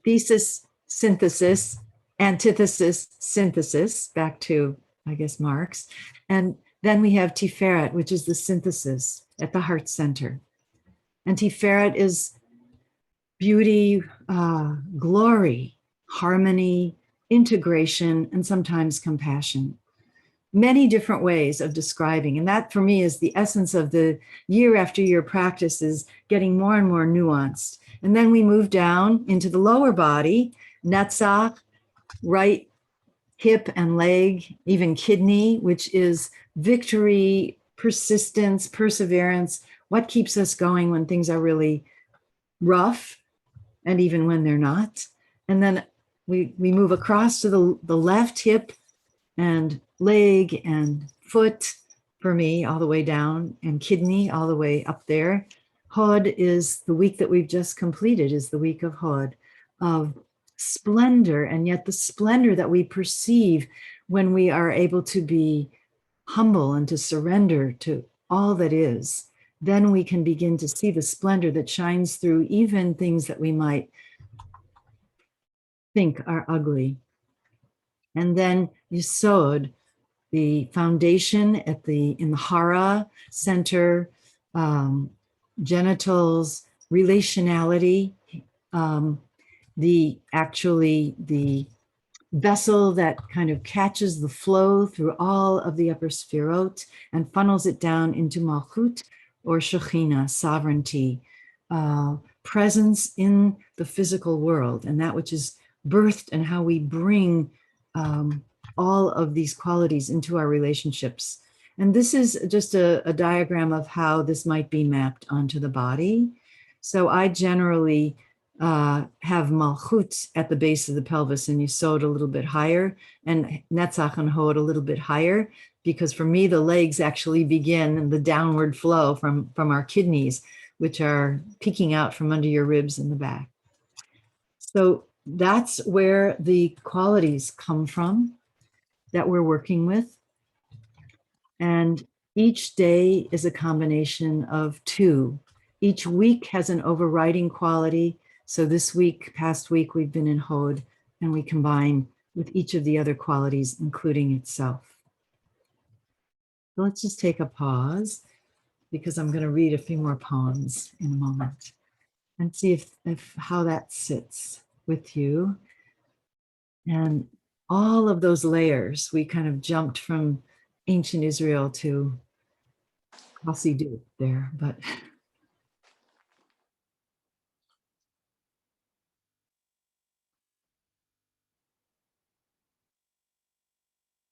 thesis, synthesis, antithesis, synthesis, back to, I guess, Marx. And then we have Tiferet, which is the synthesis at the heart center. And Tiferet is beauty, glory, harmony, integration, and sometimes compassion. Many different ways of describing. And that for me is the essence of the year after year practice, is getting more and more nuanced. And then we move down into the lower body, Netzach, right hip and leg, even kidney, which is victory, persistence, perseverance, what keeps us going when things are really rough and even when they're not. And then we move across to the left hip and leg and foot, for me, all the way down, and kidney all the way up there. Hod is the week that we've just completed, is the week of Hod, of splendor, and yet the splendor that we perceive when we are able to be humble and to surrender to all that is. Then we can begin to see the splendor that shines through even things that we might think are ugly. And then Yesod, the foundation in the Hara center, genitals, relationality, the vessel that kind of catches the flow through all of the upper sphirot and funnels it down into Malchut or Shekhinah, sovereignty, presence in the physical world, and that which is birthed, and how we bring all of these qualities into our relationships. And this is just a diagram of how this might be mapped onto the body. So I generally have Malchut at the base of the pelvis and Yesod a little bit higher, and Netzach and Hod a little bit higher, because for me, the legs actually begin the downward flow from our kidneys, which are peeking out from under your ribs in the back. So that's where the qualities come from that we're working with. And each day is a combination of 2. Each week has an overriding quality. So this week, past week, we've been in Hod, and we combine with each of the other qualities, including itself. So let's just take a pause, because I'm going to read a few more poems in a moment and see if how that sits with you. And all of those layers, we kind of jumped from ancient Israel to Hassidic there, but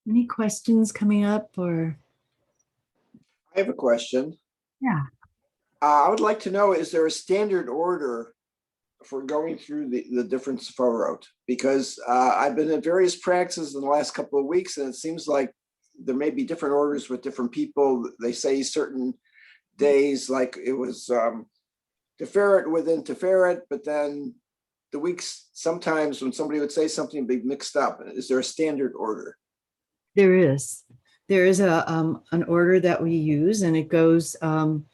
any questions coming up? Or I have a question. yeah. I would like to know, is there a standard order for going through the different Sephirot? Because I've been in various practices in the last couple of weeks, and it seems like there may be different orders with different people. They say certain days, like it was Tiferet within Tiferet, but then the weeks, sometimes when somebody would say something, be mixed up. Is there a standard order? There is an order that we use, and it goes from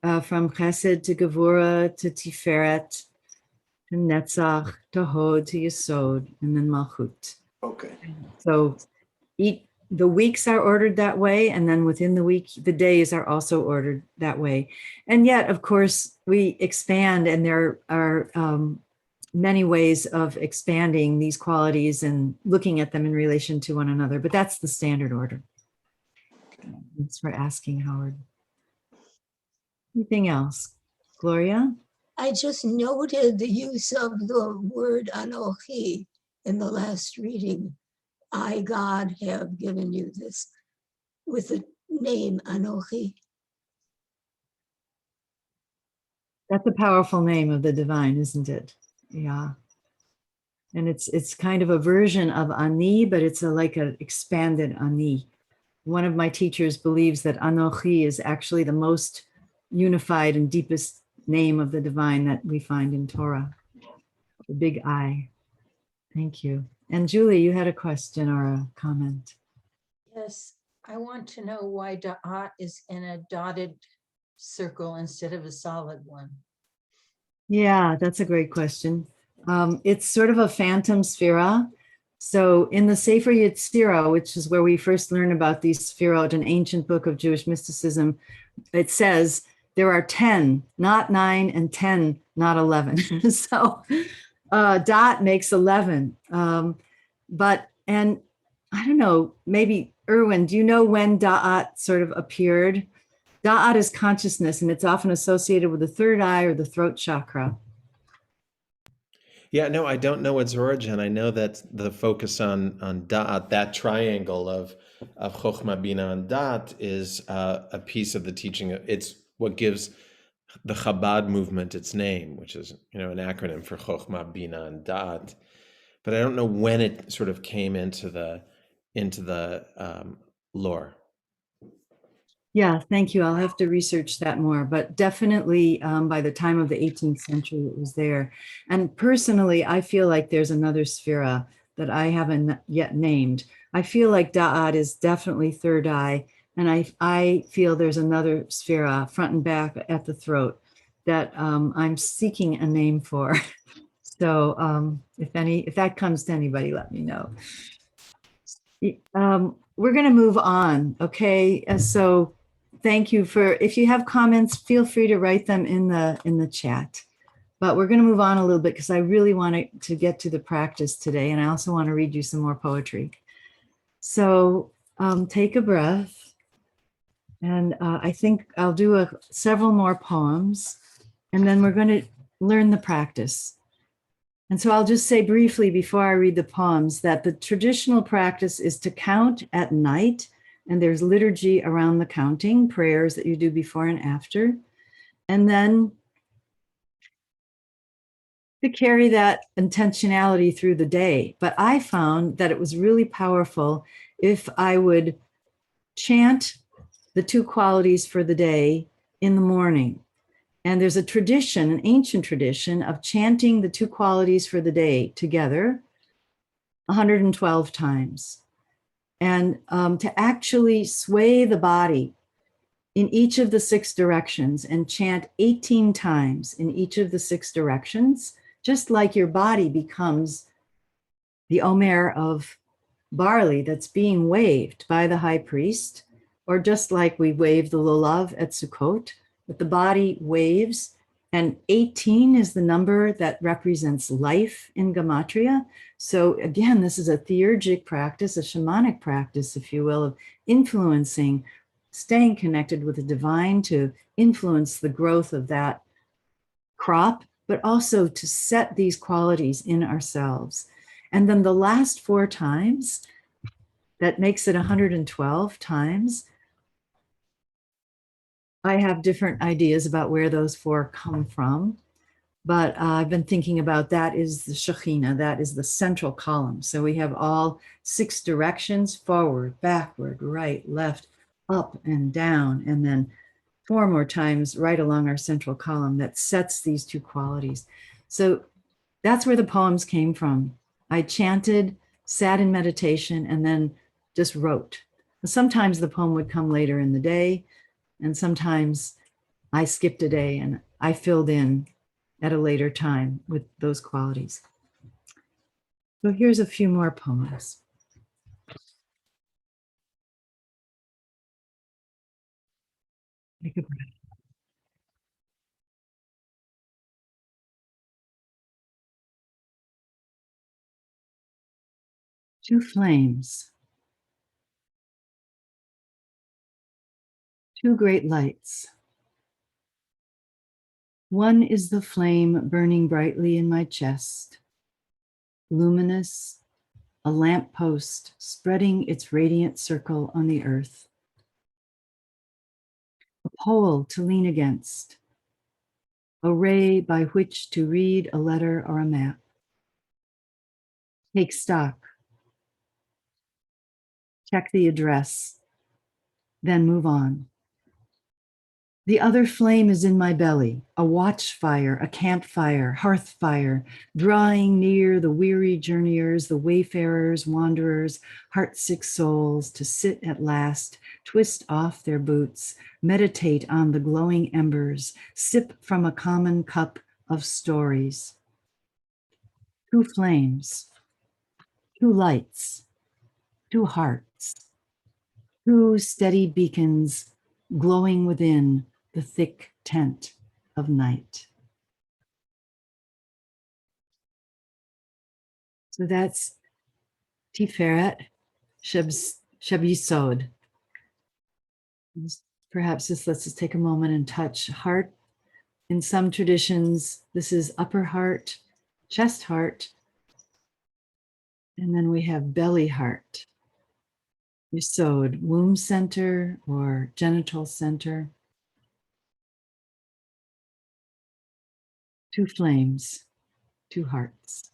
Chesed to Gevura to Tiferet to Netzach to Hod to Yesod, and then Malchut. Okay. So the weeks are ordered that way, and then within the week, the days are also ordered that way. And yet, of course, we expand, and there are many ways of expanding these qualities and looking at them in relation to one another, but that's the standard order. Thanks for asking, Howard. Anything else? Gloria? I just noted the use of the word Anochi in the last reading. I, God, have given you this with the name Anochi. That's a powerful name of the divine, isn't it? Yeah. And it's kind of a version of Ani, but it's like an expanded Ani. One of my teachers believes that Anochi is actually the most unified and deepest name of the divine that we find in Torah, the big I. Thank you. And Julie, you had a question or a comment. Yes, I want to know why da'at is in a dotted circle instead of a solid one. Yeah, that's a great question. It's sort of a phantom sphera. So in the Sefer Yetzirah, which is where we first learn about these sphirot, an ancient book of Jewish mysticism, it says there are 10, not 9, and 10, not 11. So dot makes 11. And I don't know, maybe Erwin, do you know when da'at sort of appeared? Da'at is consciousness, and it's often associated with the third eye or the throat chakra. Yeah, no, I don't know its origin. I know that the focus on da'at, that triangle of chokhmah, bina, and da'at, is a piece of the teaching. It's what gives the Chabad movement its name, which is an acronym for chokhmah, bina, and da'at. But I don't know when it sort of came into the lore. Yeah, thank you. I'll have to research that more, but definitely by the time of the 18th century, it was there. And personally, I feel like there's another sphera that I haven't yet named. I feel like da'at is definitely third eye, and I feel there's another sphera front and back at the throat that I'm seeking a name for. So if that comes to anybody, let me know. We're going to move on. Okay. So thank you if you have comments, feel free to write them in the chat. But we're going to move on a little bit because I really want to get to the practice today. And I also want to read you some more poetry. So take a breath. And I think I'll do several more poems. And then we're going to learn the practice. And so I'll just say briefly before I read the poems that the traditional practice is to count at night, and there's liturgy around the counting, prayers that you do before and after, and then to carry that intentionality through the day. But I found that it was really powerful if I would chant the two qualities for the day in the morning. And there's a tradition, an ancient tradition of chanting the two qualities for the day together 112 times. And to actually sway the body in each of the 6 directions and chant 18 times in each of the 6 directions, just like your body becomes the Omer of barley that's being waved by the high priest, or just like we wave the lulav at Sukkot, but the body waves, and 18 is the number that represents life in Gematria. So again, this is a theurgic practice, a shamanic practice, if you will, of influencing, staying connected with the divine to influence the growth of that crop, but also to set these qualities in ourselves. And then the last 4 times, that makes it 112 times. I have different ideas about where those 4 come from, but I've been thinking about that is the Shekhinah, that is the central column. So we have all 6 directions, forward, backward, right, left, up and down, and then 4 more times right along our central column that sets these 2 qualities. So that's where the poems came from. I chanted, sat in meditation, and then just wrote. Sometimes the poem would come later in the day, and sometimes I skipped a day and I filled in at a later time with those qualities. So here's a few more poems. Take a breath. 2 flames, 2 great lights, One is the flame burning brightly in my chest, luminous, a lamppost spreading its radiant circle on the earth. A pole to lean against, a ray by which to read a letter or a map. Take stock, check the address, then move on. The other flame is in my belly, a watchfire, a campfire, hearth fire, drawing near the weary journeyers, the wayfarers, wanderers, heartsick souls to sit at last, twist off their boots, meditate on the glowing embers, sip from a common cup of stories. Two flames, two lights, two hearts, two steady beacons glowing within the thick tent of night. So that's Tiferet Shabisod. Perhaps let's just take a moment and touch heart. In some traditions, this is upper heart, chest heart, and then we have belly heart. Yesod, womb center or genital center. Two flames, two hearts.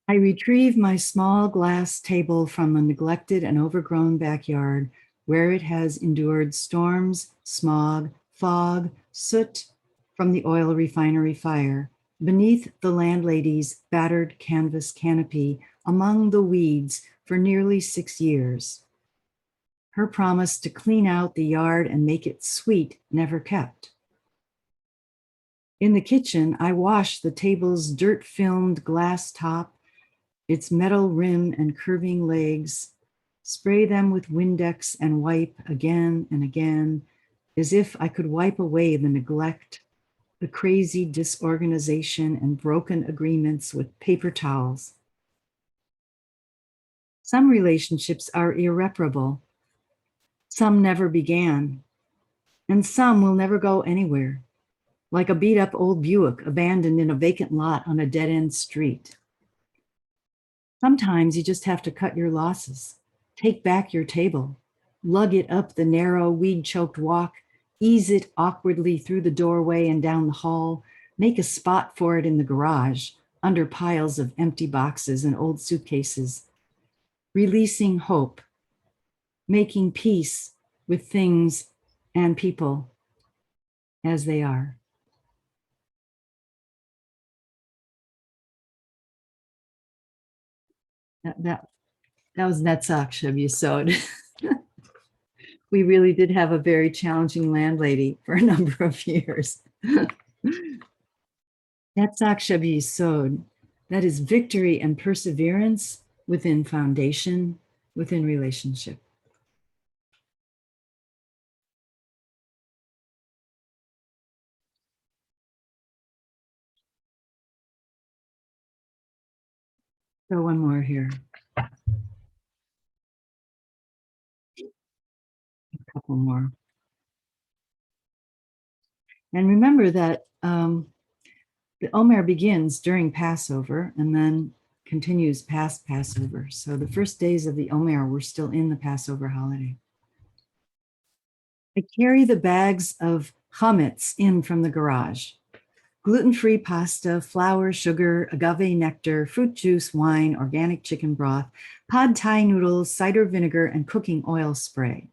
I retrieve my small glass table from a neglected and overgrown backyard where it has endured storms, smog, fog, soot from the oil refinery fire, beneath the landlady's battered canvas canopy, among the weeds for nearly 6 years. Her promise to clean out the yard and make it sweet never kept. In the kitchen, I wash the table's dirt-filmed glass top, its metal rim and curving legs, spray them with Windex and wipe again and again, as if I could wipe away the neglect, the crazy disorganization and broken agreements with paper towels. Some relationships are irreparable. Some never began, and some will never go anywhere, like a beat-up old Buick abandoned in a vacant lot on a dead-end street. Sometimes you just have to cut your losses, take back your table, lug it up the narrow, weed-choked walk, ease it awkwardly through the doorway and down the hall, make a spot for it in the garage, under piles of empty boxes and old suitcases, releasing hope, making peace with things and people as they are. That was Netzach Yesod. We really did have a very challenging landlady for a number of years. Netzach Yesod. That is victory and perseverance within foundation, within relationship. So one more here. A couple more. And remember that the Omer begins during Passover and then continues past Passover. So the first days of the Omer, we're still in the Passover holiday. I carry the bags of chametz in from the garage. Gluten-free pasta, flour, sugar, agave nectar, fruit juice, wine, organic chicken broth, pad thai noodles, cider vinegar, and cooking oil spray.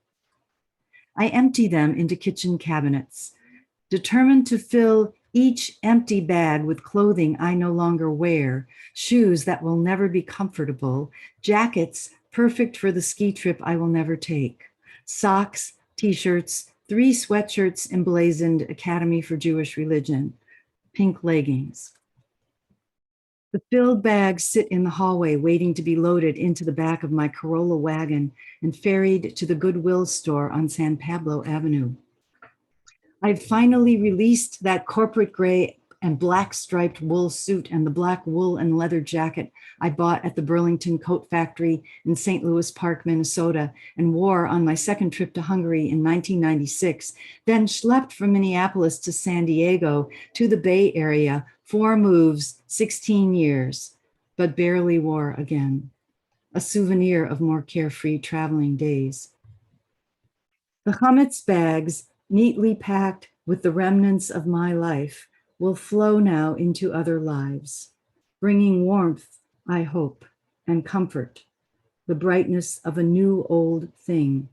I empty them into kitchen cabinets, determined to fill each empty bag with clothing I no longer wear, shoes that will never be comfortable, jackets perfect for the ski trip I will never take, socks, t-shirts, 3 sweatshirts emblazoned Academy for Jewish Religion, pink leggings. The filled bags sit in the hallway waiting to be loaded into the back of my Corolla wagon and ferried to the Goodwill store on San Pablo Avenue. I've finally released that corporate gray and black striped wool suit and the black wool and leather jacket I bought at the Burlington Coat Factory in St. Louis Park, Minnesota, and wore on my second trip to Hungary in 1996, then schlepped from Minneapolis to San Diego to the Bay Area, 4 moves, 16 years, but barely wore again, a souvenir of more carefree traveling days. The chametz bags, neatly packed with the remnants of my life, will flow now into other lives, bringing warmth, I hope, and comfort, the brightness of a new old thing,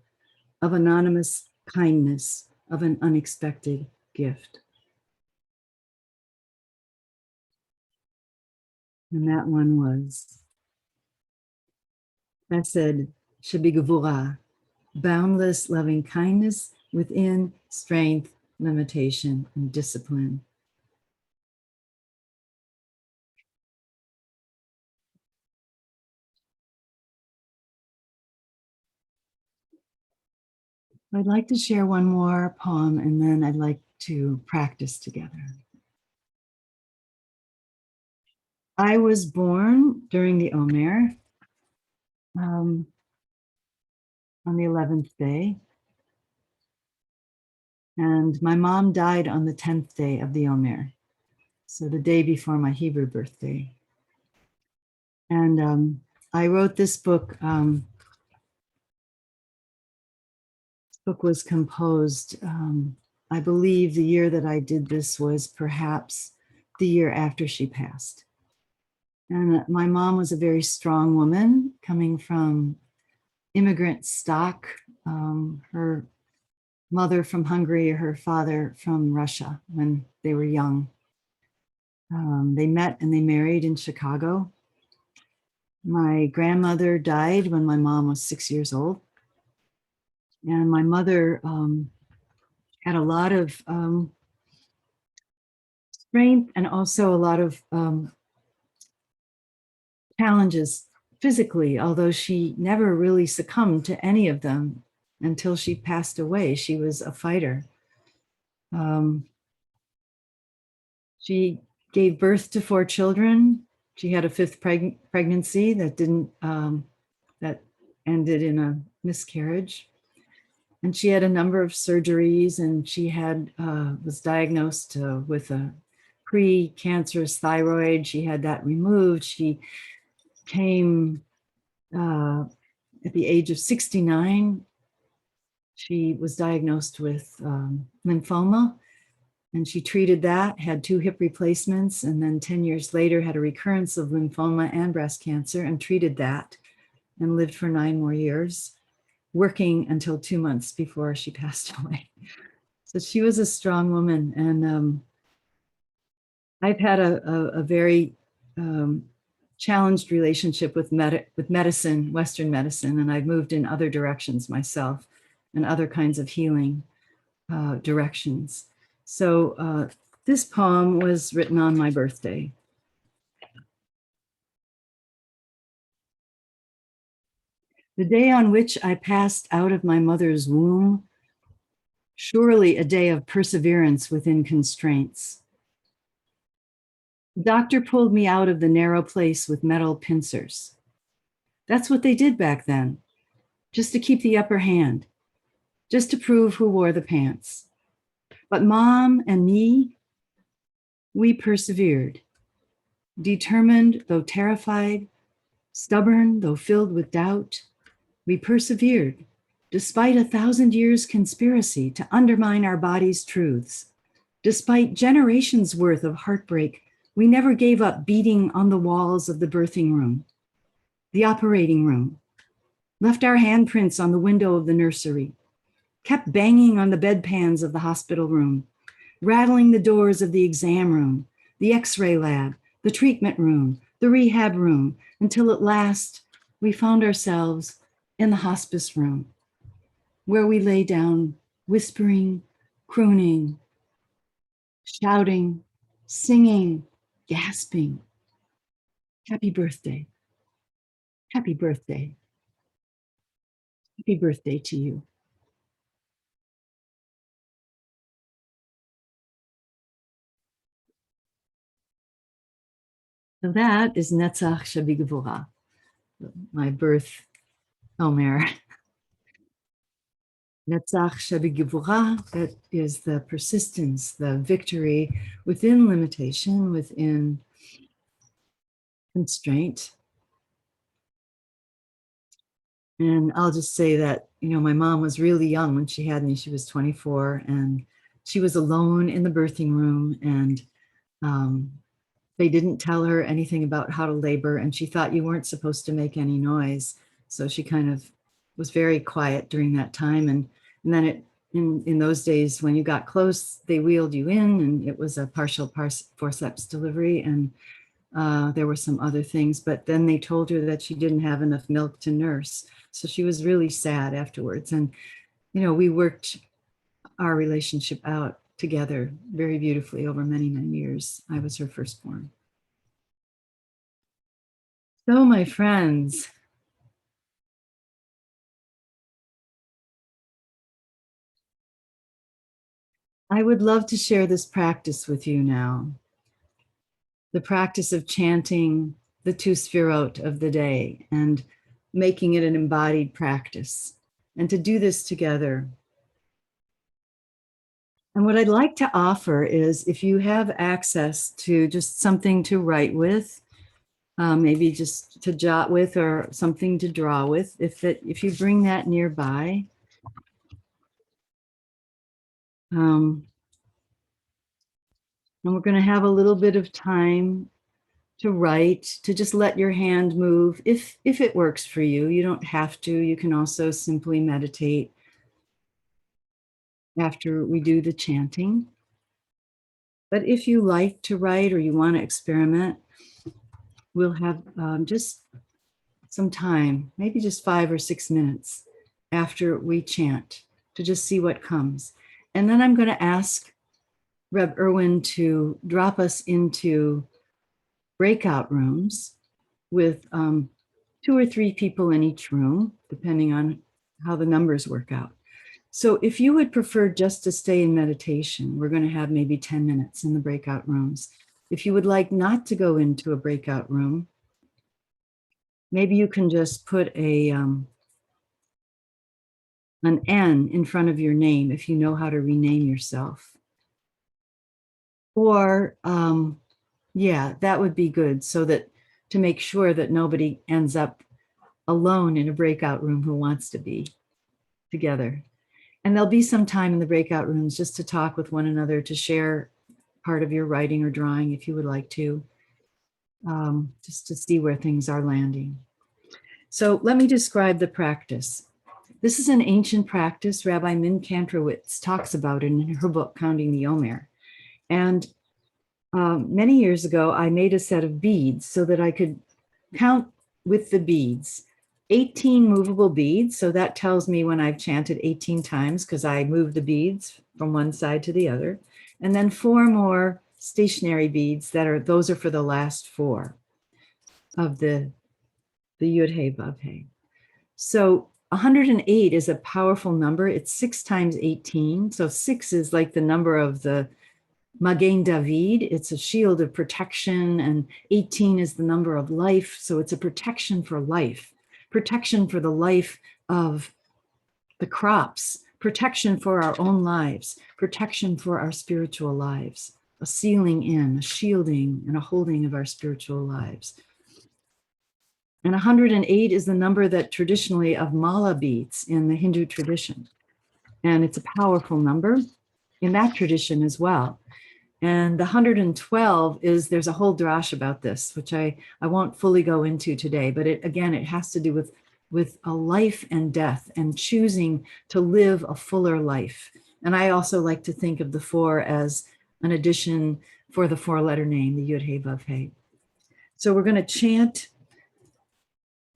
of anonymous kindness, of an unexpected gift. And that one was Chesed Shebigvura, boundless loving kindness within strength, limitation, and discipline. I'd like to share one more poem and then I'd like to practice together. I was born during the Omer on the 11th day. And my mom died on the 10th day of the Omer. So the day before my Hebrew birthday. And I wrote this book. This book was composed, I believe the year that I did this was perhaps the year after she passed. And my mom was a very strong woman coming from immigrant stock. Her mother from Hungary, her father from Russia when they were young. They met and they married in Chicago. My grandmother died when my mom was 6 years old. And my mother had a lot of strength and also a lot of challenges physically, although she never really succumbed to any of them until she passed away. She was a fighter. She gave birth to 4 children. She had a 5th pregnancy that didn't, that ended in a miscarriage. And she had a number of surgeries, and she had was diagnosed with a pre-cancerous thyroid. She had that removed. She came at the age of 69. She was diagnosed with lymphoma, and she treated that, had 2 hip replacements, and then 10 years later had a recurrence of lymphoma and breast cancer and treated that and lived for 9 more years, working until 2 months before she passed away. So she was a strong woman. And I've had a very challenged relationship with medicine, Western medicine, and I've moved in other directions myself and other kinds of healing directions. So this poem was written on my birthday. The day on which I passed out of my mother's womb, surely a day of perseverance within constraints. The doctor pulled me out of the narrow place with metal pincers. That's what they did back then, just to keep the upper hand, just to prove who wore the pants. But Mom and me, we persevered, determined though terrified, stubborn though filled with doubt. We persevered, despite 1,000 years conspiracy to undermine our bodies' truths. Despite generations worth of heartbreak, we never gave up beating on the walls of the birthing room, the operating room, left our handprints on the window of the nursery, kept banging on the bedpans of the hospital room, rattling the doors of the exam room, the x-ray lab, the treatment room, the rehab room, until at last we found ourselves in the hospice room, where we lay down whispering, crooning, shouting, singing, gasping, Happy birthday. Happy birthday. Happy birthday to you. So that is Netzach Shabigvura, my birth, Omer. Netzach Shabigvura, that is the persistence, the victory within limitation, within constraint. And I'll just say that, my mom was really young when she had me. She was 24 and she was alone in the birthing room, and they didn't tell her anything about how to labor, and she thought you weren't supposed to make any noise. So she kind of was very quiet during that time. And then in those days, when you got close, they wheeled you in, and it was a partial forceps delivery. And there were some other things, but then they told her that she didn't have enough milk to nurse. So she was really sad afterwards. And, we worked our relationship out together very beautifully over many, many years. I was her firstborn. So, my friends, I would love to share this practice with you now. The practice of chanting the two sfirot of the day and making it an embodied practice, and to do this together. And what I'd like to offer is, if you have access to just something to write with, maybe just to jot with, or something to draw with, if you bring that nearby. And we're going to have a little bit of time to write, to just let your hand move. If it works for you, you don't have to. You can also simply meditate after we do the chanting. But if you like to write or you want to experiment, we'll have just some time, maybe just 5 or 6 minutes after we chant, to just see what comes. And then I'm going to ask Reb Irwin to drop us into breakout rooms with 2 or 3 people in each room, depending on how the numbers work out. So if you would prefer just to stay in meditation, we're going to have maybe 10 minutes in the breakout rooms. If you would like not to go into a breakout room, maybe you can just put an N in front of your name if you know how to rename yourself. Or, yeah, that would be good, so that to make sure that nobody ends up alone in a breakout room who wants to be together. And there'll be some time in the breakout rooms just to talk with one another, to share part of your writing or drawing if you would like to, just to see where things are landing. So let me describe the practice. This is an ancient practice. Rabbi Min Kantrowitz talks about it in her book, Counting the Omer. And many years ago, I made a set of beads so that I could count with the beads. 18 movable beads. So that tells me when I've chanted 18 times, because I move the beads from one side to the other. And then 4 more stationary beads those are for the last 4 of the Yud He Vav He. So 108 is a powerful number. It's 6 times 18. So 6 is like the number of the Magen David. It's a shield of protection, and 18 is the number of life. So it's a protection for life, protection for the life of the crops, protection for our own lives, protection for our spiritual lives, a sealing in, a shielding, and a holding of our spiritual lives. And 108 is the number that traditionally of mala beads in the Hindu tradition. And it's a powerful number in that tradition as well. And the 112 there's a whole drash about this, which I won't fully go into today, but it has to do with a life and death, and choosing to live a fuller life. And I also like to think of the 4 as an addition for the 4-letter name, the Yud He Vav He. So we're going to chant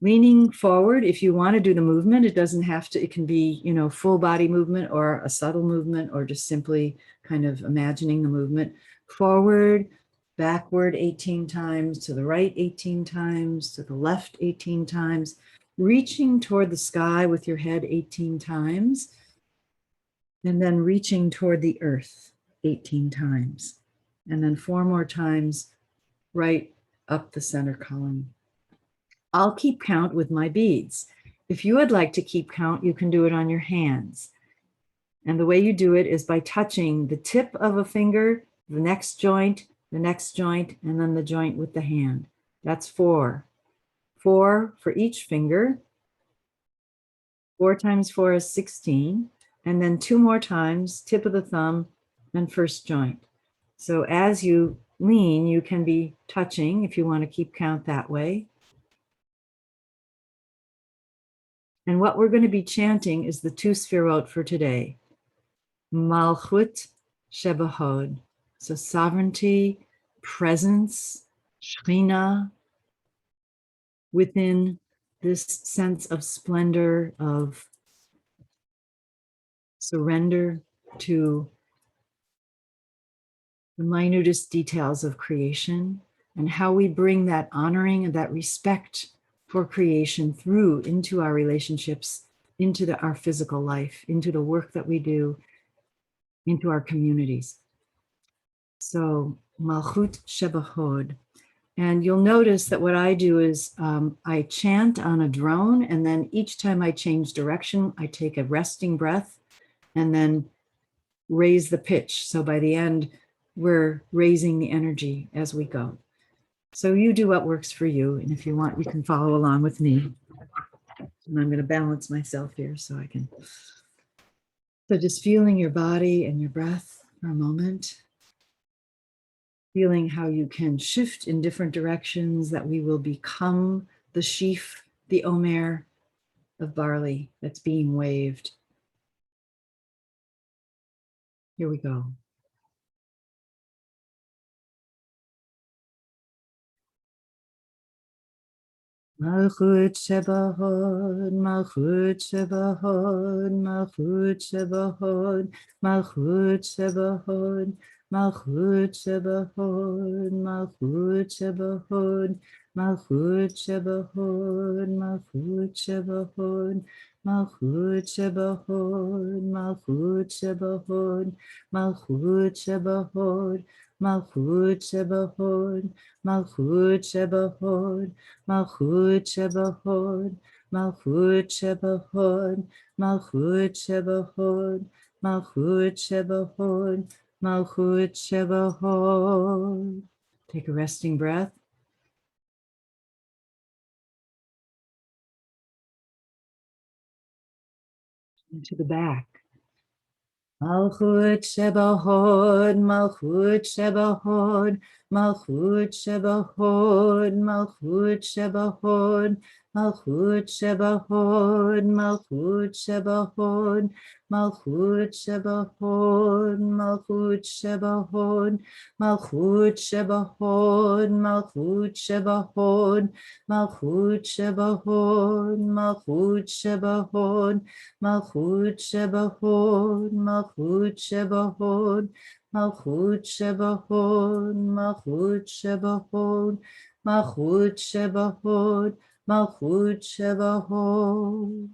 leaning forward. If you want to do the movement, it doesn't have to, it can be, full body movement or a subtle movement, or just simply kind of imagining the movement. Forward, backward 18 times, to the right 18 times, to the left 18 times, reaching toward the sky with your head 18 times, and then reaching toward the earth 18 times, and then 4 more times right up the center column. I'll keep count with my beads. If you would like to keep count, you can do it on your hands. And the way you do it is by touching the tip of a finger, the next joint, and then the joint with the hand. That's 4. 4 for each finger. 4 times 4 is 16. And then 2 more times, tip of the thumb and first joint. So as you lean, you can be touching if you want to keep count that way. And what we're going to be chanting is the 2 sefirot for today. Malchut Shebahod. So sovereignty, presence, Shekhinah, within this sense of splendor, of surrender to the minutest details of creation, and how we bring that honoring and that respect for creation through into our relationships, into our physical life, into the work that we do, into our communities. So Malchut Shebahod. And you'll notice that what I do is I chant on a drone, and then each time I change direction, I take a resting breath and then raise the pitch. So by the end, we're raising the energy as we go. So you do what works for you. And if you want, you can follow along with me. And I'm going to balance myself here so I can. So just feeling your body and your breath for a moment. Feeling how you can shift in different directions, that we will become the sheaf, the Omer of barley that's being waved. Here we go. Malchut Shebahod, Malchut Shebahod, Malchut Shebahod, Malchut Shebahod, Malchut Shebahod, Malchut Shebahod, Malchut Shebahod, Malchut Shebahod, Malchut Shebahod, Malchut Shebahod, Malchut Shebahod, Malchut Shebahod, Malchut Shebahod, Malchut Shebahod, Malchut Shebahod, Malchut Shebahod, Malchut Shebahod, Malchut Shebahod. Take a resting breath. Into the back. Malchut Shebahod, Malchut Shebahod, Malchut Shebahod, Malchut Shebahod, Malchut Shebahod, Malchut Shebahod, Malchut Shebahod, Malchut Shebahod, Malchut Shebahod, Malchut Shebahod, Malchut Shebahod, Malchut Shebahod, Malchut Shebahod, Malchut Shebahod, Malchut Shebahod, Malchut Shebahod, Malchut Shebahod, Malchut Shebahod.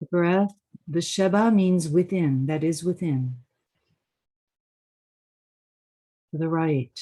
The breath, the Sheba means within, that is within. To the right.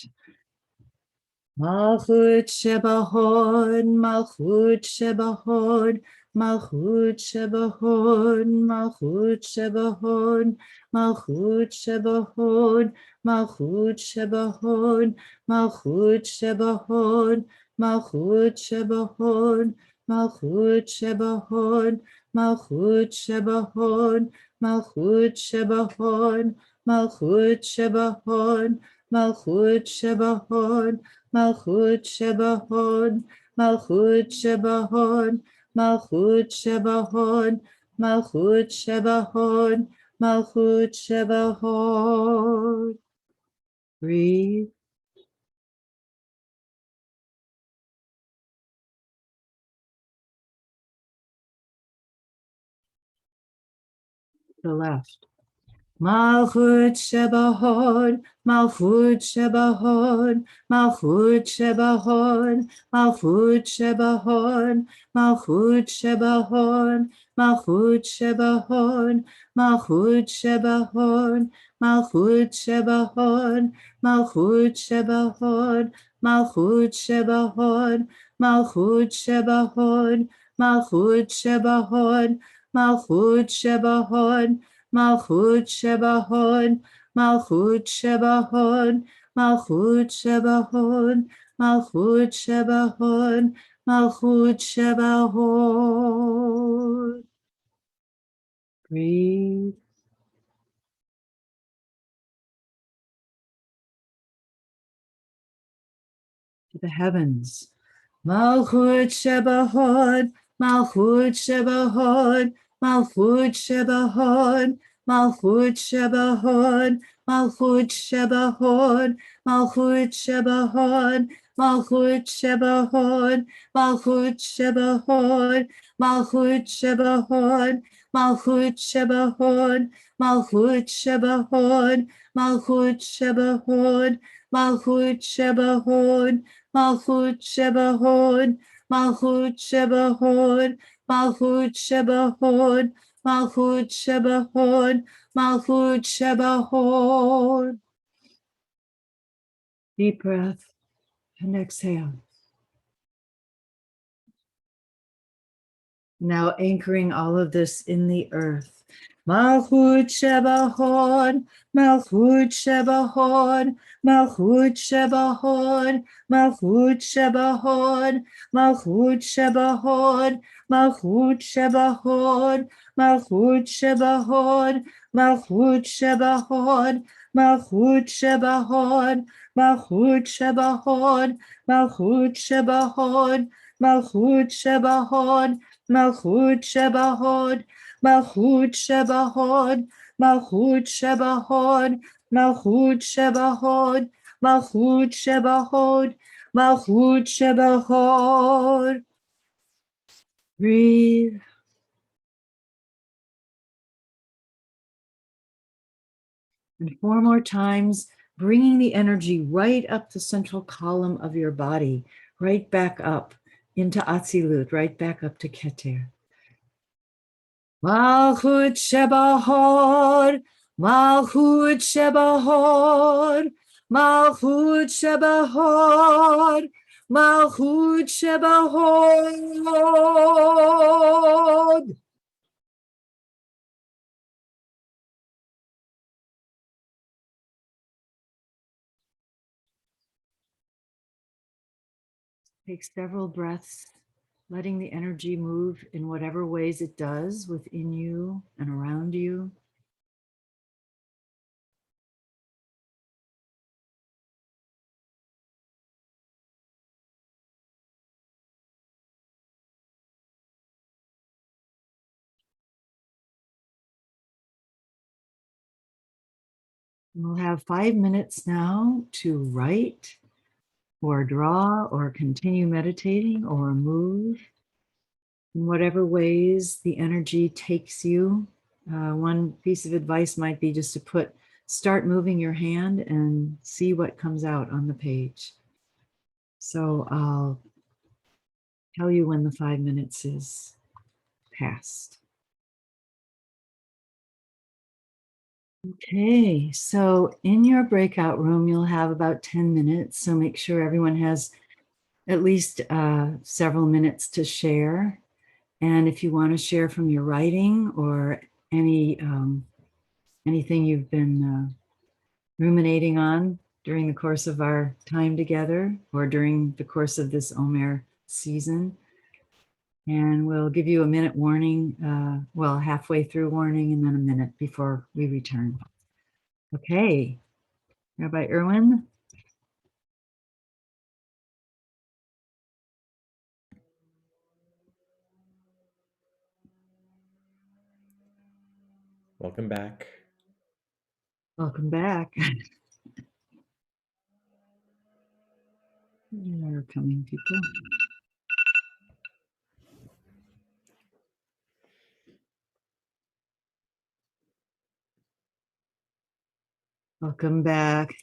Malchut Shebahod, Malchut Shebahod, Malchut Shebahod, Malchut Shebahod, Malchut Shebahod, Malchut Shebahod, Malchut Shebahod, Malchut Shebahod, Malchut Shebahod, Malchut Shebahod, Malchut Shebahod, Malchut Shebahod, Malchut Shebahod, Malchut Shebahod, Malchut Shebahod, Malchut Shebahod, Malchut Shebahod, Malchut Shebahod. Breathe. To the left. Malchut Shebahod, Malchut Shebahod, Malchut Shebahod, Malchut Shebahod, Malchut Shebahod, Malchut Shebahod, Malchut Shebahod, Malchut Shebahod, Malchut Shebahod, Malchut Shebahod, Malchut Shebahod, Malchut Shebahod, Malchut Shebahod, Malchut Shebahod, Malchut Shebahod, Malchut Shebahod, Malchut Shebahod, Malchut Shebahod. Breathe. To the heavens. Malchut Shebahod, Malchut Shebahod, Malchut Shebahod, Malchut Shebahod, Malchut Shebahod, Malchut Shebahod, Malchut Shebahod, Malchut Shebahod, Malchut Shebahod, Malchut Shebahod, Malchut Shebahod, Malchut Shebahod, Malchut Shebahod, Malchut Shebahod, Malchut Shebahod, Malchut Shebahod, Malchut Shebahod, Malchut Shebahod. Deep breath and exhale. Now anchoring all of this in the earth. Malchut Shebahod, Malchut Shebahod, Malchut Shebahod, Malchut Shebahod, Malchut Shebahod, Malchut Shebahod, Malchut Shebahod, Malchut Shebahod, Malchut Shebahod, Malchut Shebahod, Malchut Shebahod, Malchut Shebahod, Malchut Shebahod, Malchut Shebahod, Malchut Shebahod, Malchut Shebahod, Malchut Shebahod, Malchut Shebahod. Breathe. And 4 more times, bringing the energy right up the central column of your body, right back up into Atzilut, right back up to Keter. Malchut Shebahod, Malchut Shebahod, Malchut Shebahod, Malchut Shebahod. Take several breaths, letting the energy move in whatever ways it does within you and around you. We'll have 5 minutes now to write or draw or continue meditating or move in whatever ways the energy takes you. One piece of advice might be just to start moving your hand and see what comes out on the page. So I'll tell you when the 5 minutes is past. Okay, so in your breakout room, you'll have about 10 minutes. So make sure everyone has at least several minutes to share. And if you want to share from your writing or anything you've been ruminating on during the course of our time together or during the course of this Omer season. And we'll give you a minute warning, halfway through warning, and then a minute before we return. Okay, Rabbi Irwin. Welcome back. Welcome back. There are coming people. Welcome back.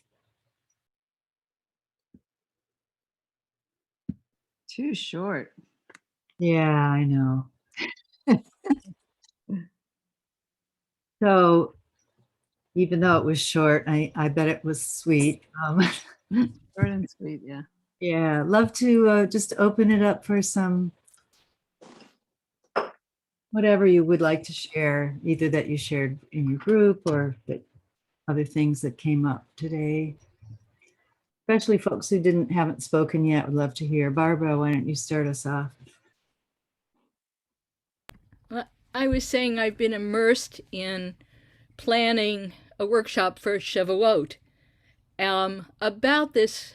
Too short. Yeah, I know. So even though it was short, I bet it was sweet. Short and sweet, yeah. Yeah, love to just open it up for some, whatever you would like to share, either that you shared in your group or that other things that came up today. Especially folks who haven't spoken yet would love to hear. Barbara, why don't you start us off? Well, I was saying I've been immersed in planning a workshop for Shavuot about this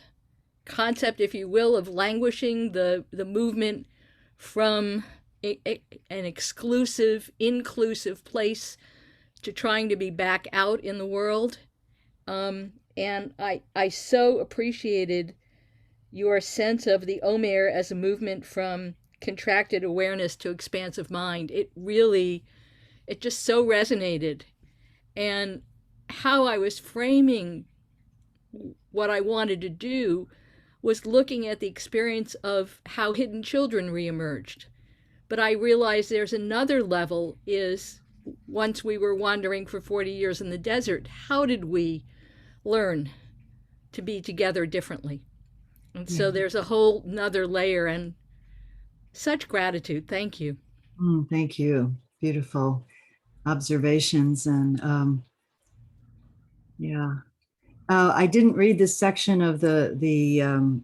concept, if you will, of languishing the movement from an exclusive, inclusive place to trying to be back out in the world. And I so appreciated your sense of the Omer as a movement from contracted awareness to expansive mind. It just so resonated. And how I was framing what I wanted to do was looking at the experience of how hidden children reemerged. But I realized there's another level is once we were wandering for 40 years in the desert, how did we learn to be together differently? And so there's a whole nother layer, and such gratitude. Thank you. Thank you. Beautiful observations. And yeah, I didn't read this section of the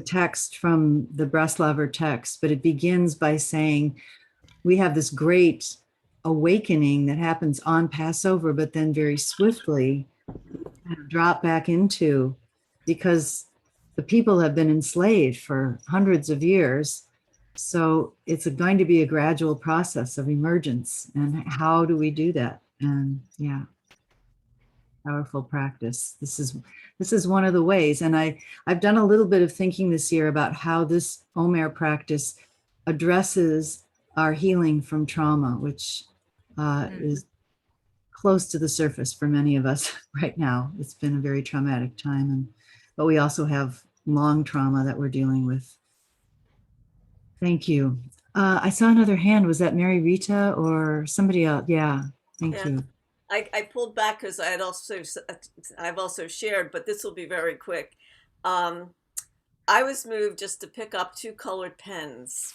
text from the Breslauer text, but it begins by saying we have this great awakening that happens on Passover, but then very swiftly kind of drop back into, because the people have been enslaved for hundreds of years. So it's going to be a gradual process of emergence. And how do we do that? And yeah, powerful practice. This is one of the ways. And I've done a little bit of thinking this year about how this Omer practice addresses our healing from trauma, which is close to the surface for many of us right now. It's been a very traumatic time, but we also have long trauma that we're dealing with. Thank you. I saw another hand. Was that Mary Rita or somebody else? Yeah, thank you. I pulled back because I've also shared, but this will be very quick. I was moved just to pick up 2 colored pens,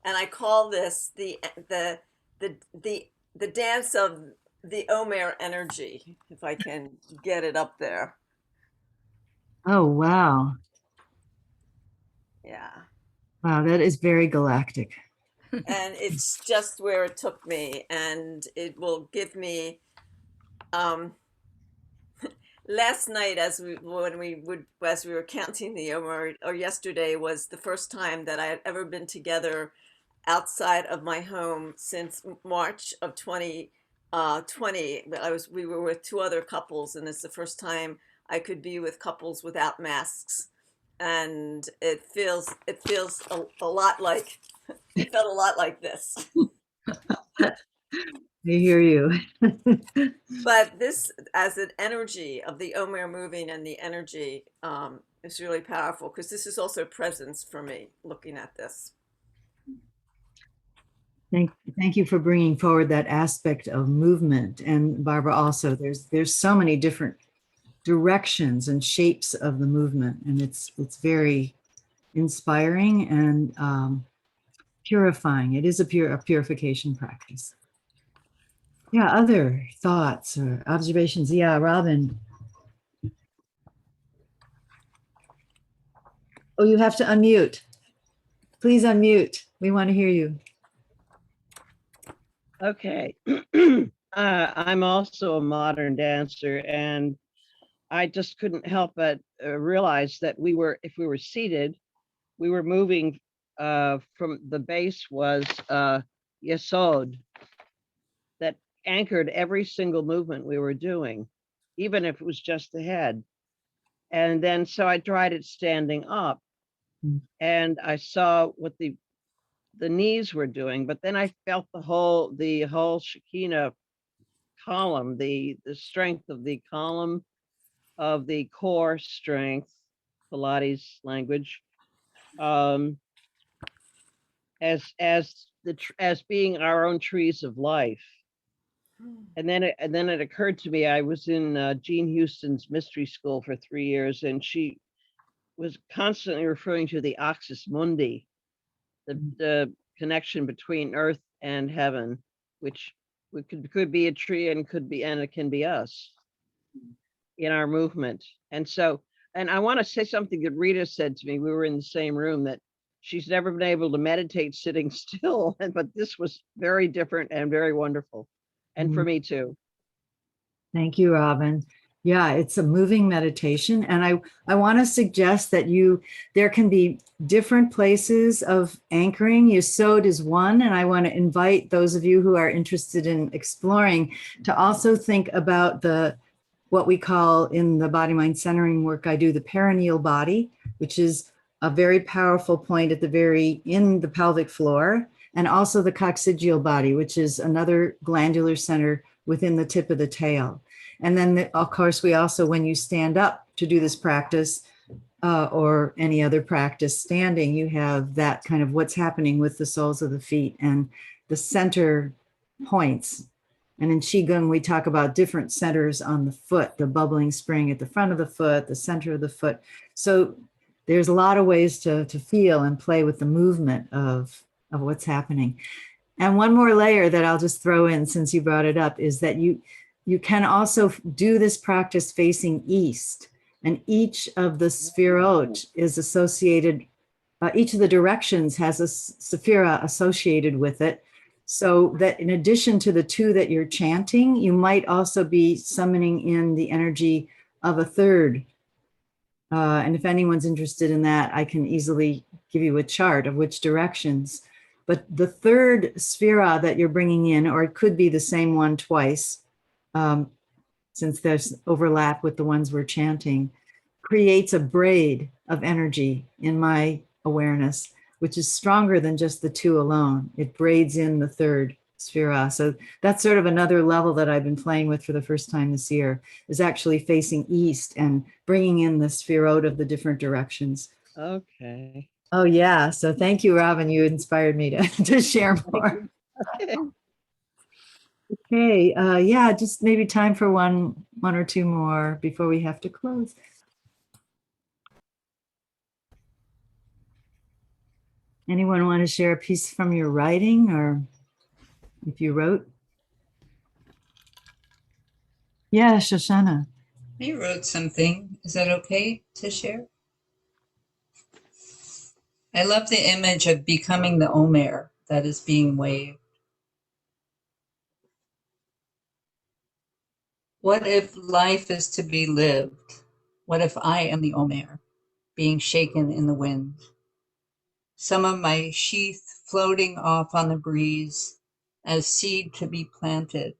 and I call this the dance of the Omer energy, if I can get it up there. Oh, wow. Yeah. Wow, that is very galactic. And it's just where it took me, and it will give me last night as we were counting the Omer, or yesterday was the first time that I had ever been together outside of my home since March of 2020. We were with 2 other couples, and it's the first time I could be with couples without masks, and it feels a lot like it felt a lot like this. I hear you. But this, as an energy of the Omer moving, and the energy is really powerful, because this is also presence for me looking at this. Thank you for bringing forward that aspect of movement. And Barbara, also, there's so many different directions and shapes of the movement, and it's very inspiring and purifying. It is a purification practice. Yeah, other thoughts or observations? Yeah, Robin. Oh, you have to unmute. Please unmute. We want to hear you. Okay. I'm also a modern dancer, and I just couldn't help but realize that if we were seated, we were moving from the base was Yesod, that anchored every single movement we were doing, even if it was just the head. And then so I tried it standing up, and I saw what the knees were doing, but then I felt the whole Shekinah column, the strength of the column of the core strength, Pilates language, as being our own trees of life. And then it occurred to me, I was in Jean Houston's mystery school for 3 years, and she was constantly referring to the axis mundi, the connection between earth and heaven, which could be a tree and it can be us in our movement. And so, and I want to say something that Rita said to me. We were in the same room, that she's never been able to meditate sitting still, but this was very different and very wonderful. And for me too. Thank you, Robin. Yeah, it's a moving meditation. And I want to suggest that there can be different places of anchoring. Yesod is one, and I want to invite those of you who are interested in exploring to also think about what we call in the body mind centering work I do, the perineal body, which is a very powerful point in the pelvic floor, and also the coccygeal body, which is another glandular center within the tip of the tail. And then, of course, we also, when you stand up to do this practice or any other practice standing, you have that kind of what's happening with the soles of the feet and the center points. And in Qigong, we talk about different centers on the foot, the bubbling spring at the front of the foot, the center of the foot. So there's a lot of ways to feel and play with the movement of what's happening. And one more layer that I'll just throw in, since you brought it up, is that you can also do this practice facing east. And each of the sphirot is associated, each of the directions has a sephira associated with it. So that in addition to the two that you're chanting, you might also be summoning in the energy of a third. And if anyone's interested in that, I can easily give you a chart of which directions. But the third sphira that you're bringing in, or it could be the same one twice, since there's overlap with the ones we're chanting, creates a braid of energy in my awareness, which is stronger than just the two alone. It braids in the third sphira. So that's sort of another level that I've been playing with for the first time this year, is actually facing east and bringing in the sphirot of the different directions. Okay. Oh yeah. So thank you, Robin. You inspired me to share more. Okay. Okay. Yeah, just maybe time for one or two more before we have to close. Anyone want to share a piece from your writing, or if you wrote? Yeah, Shoshana. I wrote something. Is that okay to share? I love the image of becoming the Omer that is being waved. What if life is to be lived? What if I am the Omer, being shaken in the wind? Some of my sheath floating off on the breeze as seed to be planted,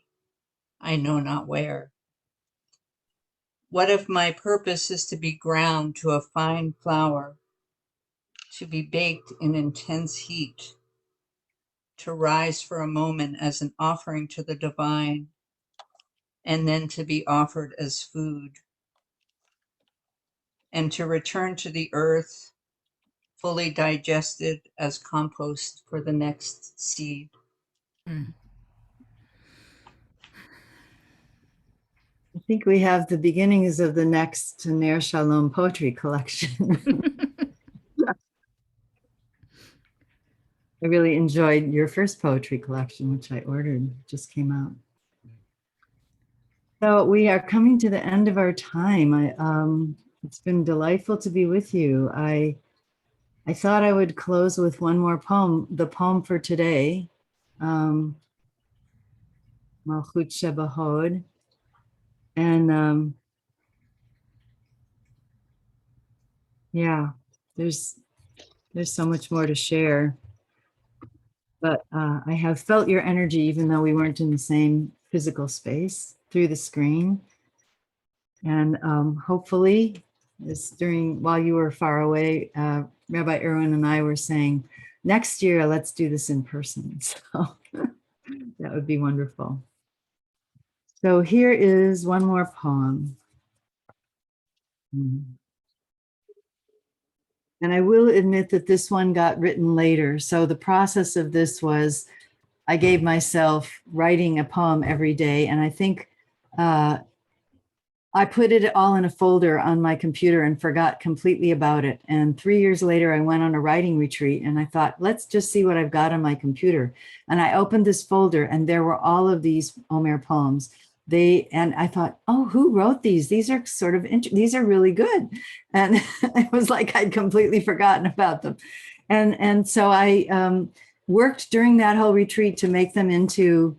I know not where. What if my purpose is to be ground to a fine flour, to be baked in intense heat, to rise for a moment as an offering to the divine, and then to be offered as food, and to return to the earth, fully digested as compost for the next seed. I think we have the beginnings of the next Ner Shalom poetry collection. I really enjoyed your first poetry collection, which I ordered, just came out. So we are coming to the end of our time. It's been delightful to be with you. I thought I would close with one more poem, the poem for today, Malchut Shebahod. And yeah, there's so much more to share. But I have felt your energy, even though we weren't in the same physical space, through the screen. And hopefully, while you were far away, Rabbi Irwin and I were saying, next year, let's do this in person. So that would be wonderful. So here is one more poem. And I will admit that this one got written later. So the process of this was I gave myself writing a poem every day. And I think I put it all in a folder on my computer and forgot completely about it. And 3 years later, I went on a writing retreat and I thought, let's just see what I've got on my computer. And I opened this folder and there were all of these Omer poems. And I thought, oh, who wrote these? These are sort of, these are really good. And it was like I'd completely forgotten about them. And so I worked during that whole retreat to make them into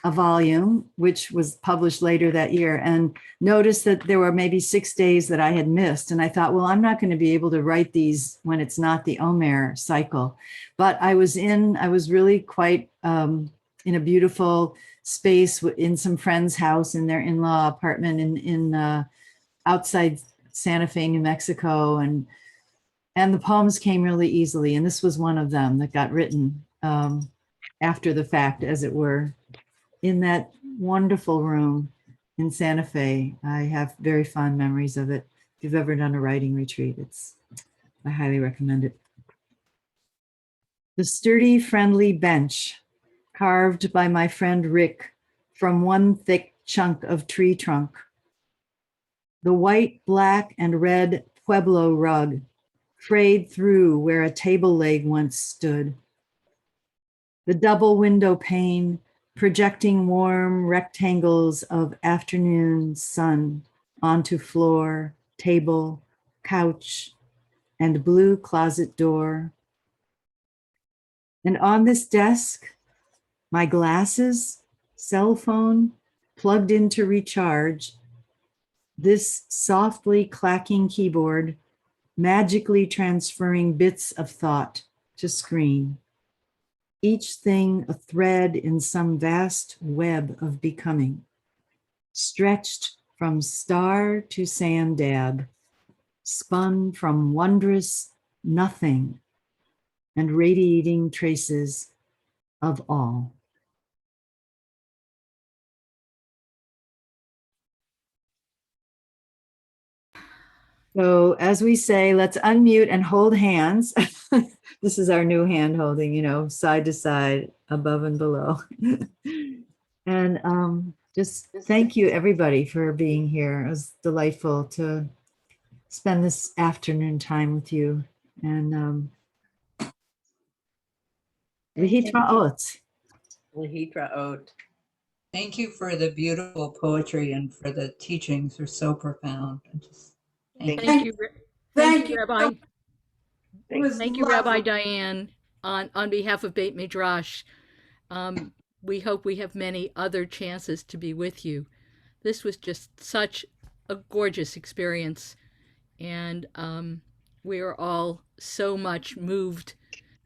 a volume, which was published later that year, and noticed that there were maybe 6 days that I had missed. And I thought, well, I'm not going to be able to write these when it's not the Omer cycle. But I was really quite in a beautiful space in some friend's house in their in-law apartment in outside Santa Fe, New Mexico. And the poems came really easily. And this was one of them that got written after the fact, as it were, in that wonderful room in Santa Fe. I have very fond memories of it. If you've ever done a writing retreat, I highly recommend it. The sturdy, friendly bench carved by my friend Rick from one thick chunk of tree trunk. The white, black, and red Pueblo rug frayed through where a table leg once stood. The double window pane projecting warm rectangles of afternoon sun onto floor, table, couch, and blue closet door. And on this desk, my glasses, cell phone, plugged in to recharge, this softly clacking keyboard, magically transferring bits of thought to screen. Each thing a thread in some vast web of becoming, stretched from star to sand dab, spun from wondrous nothing and radiating traces of all. So as we say, let's unmute and hold hands. This is our new hand holding, side to side, above and below. And just thank you everybody for being here. It was delightful to spend this afternoon time with you. And Lehitraot. Thank you for the beautiful poetry and for the teachings. They're so profound. Thank you, Rabbi. Thank you, Rabbi Diane, on behalf of Beit Midrash. We hope we have many other chances to be with you. This was just such a gorgeous experience, and we are all so much moved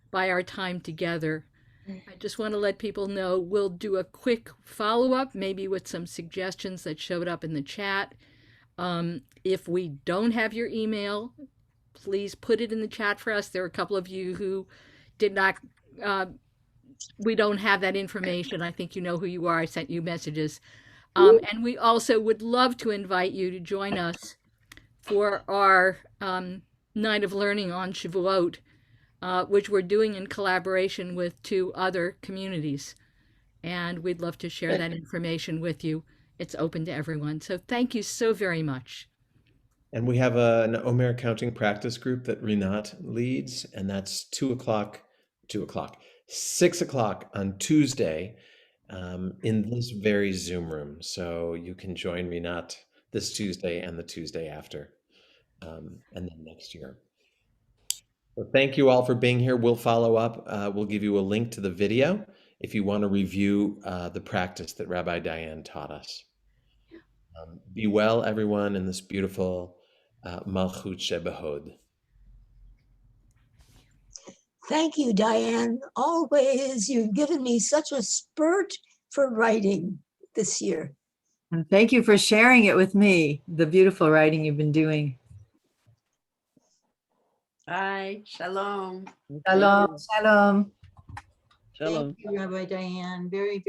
by our time together. I just want to let people know we'll do a quick follow-up, maybe with some suggestions that showed up in the chat. If we don't have your email, please put it in the chat for us. There are a couple of you who did not, we don't have that information. I think you know who you are. I sent you messages. And we also would love to invite you to join us for our Night of Learning on Shavuot, which we're doing in collaboration with 2 other communities. And we'd love to share that information with you. It's open to everyone. So thank you so very much. And we have an Omer counting practice group that Rinat leads, and that's 6 o'clock on Tuesday in this very Zoom room. So you can join Rinat this Tuesday and the Tuesday after, and then next year. So thank you all for being here. We'll follow up. We'll give you a link to the video if you want to review the practice that Rabbi Diane taught us. Be well, everyone, in this beautiful Malchut Shebehod. Thank you, Diane. Always, you've given me such a spurt for writing this year. And thank you for sharing it with me, the beautiful writing you've been doing. Bye. Shalom. Shalom. Shalom. Shalom. Thank you, Rabbi Diane. Very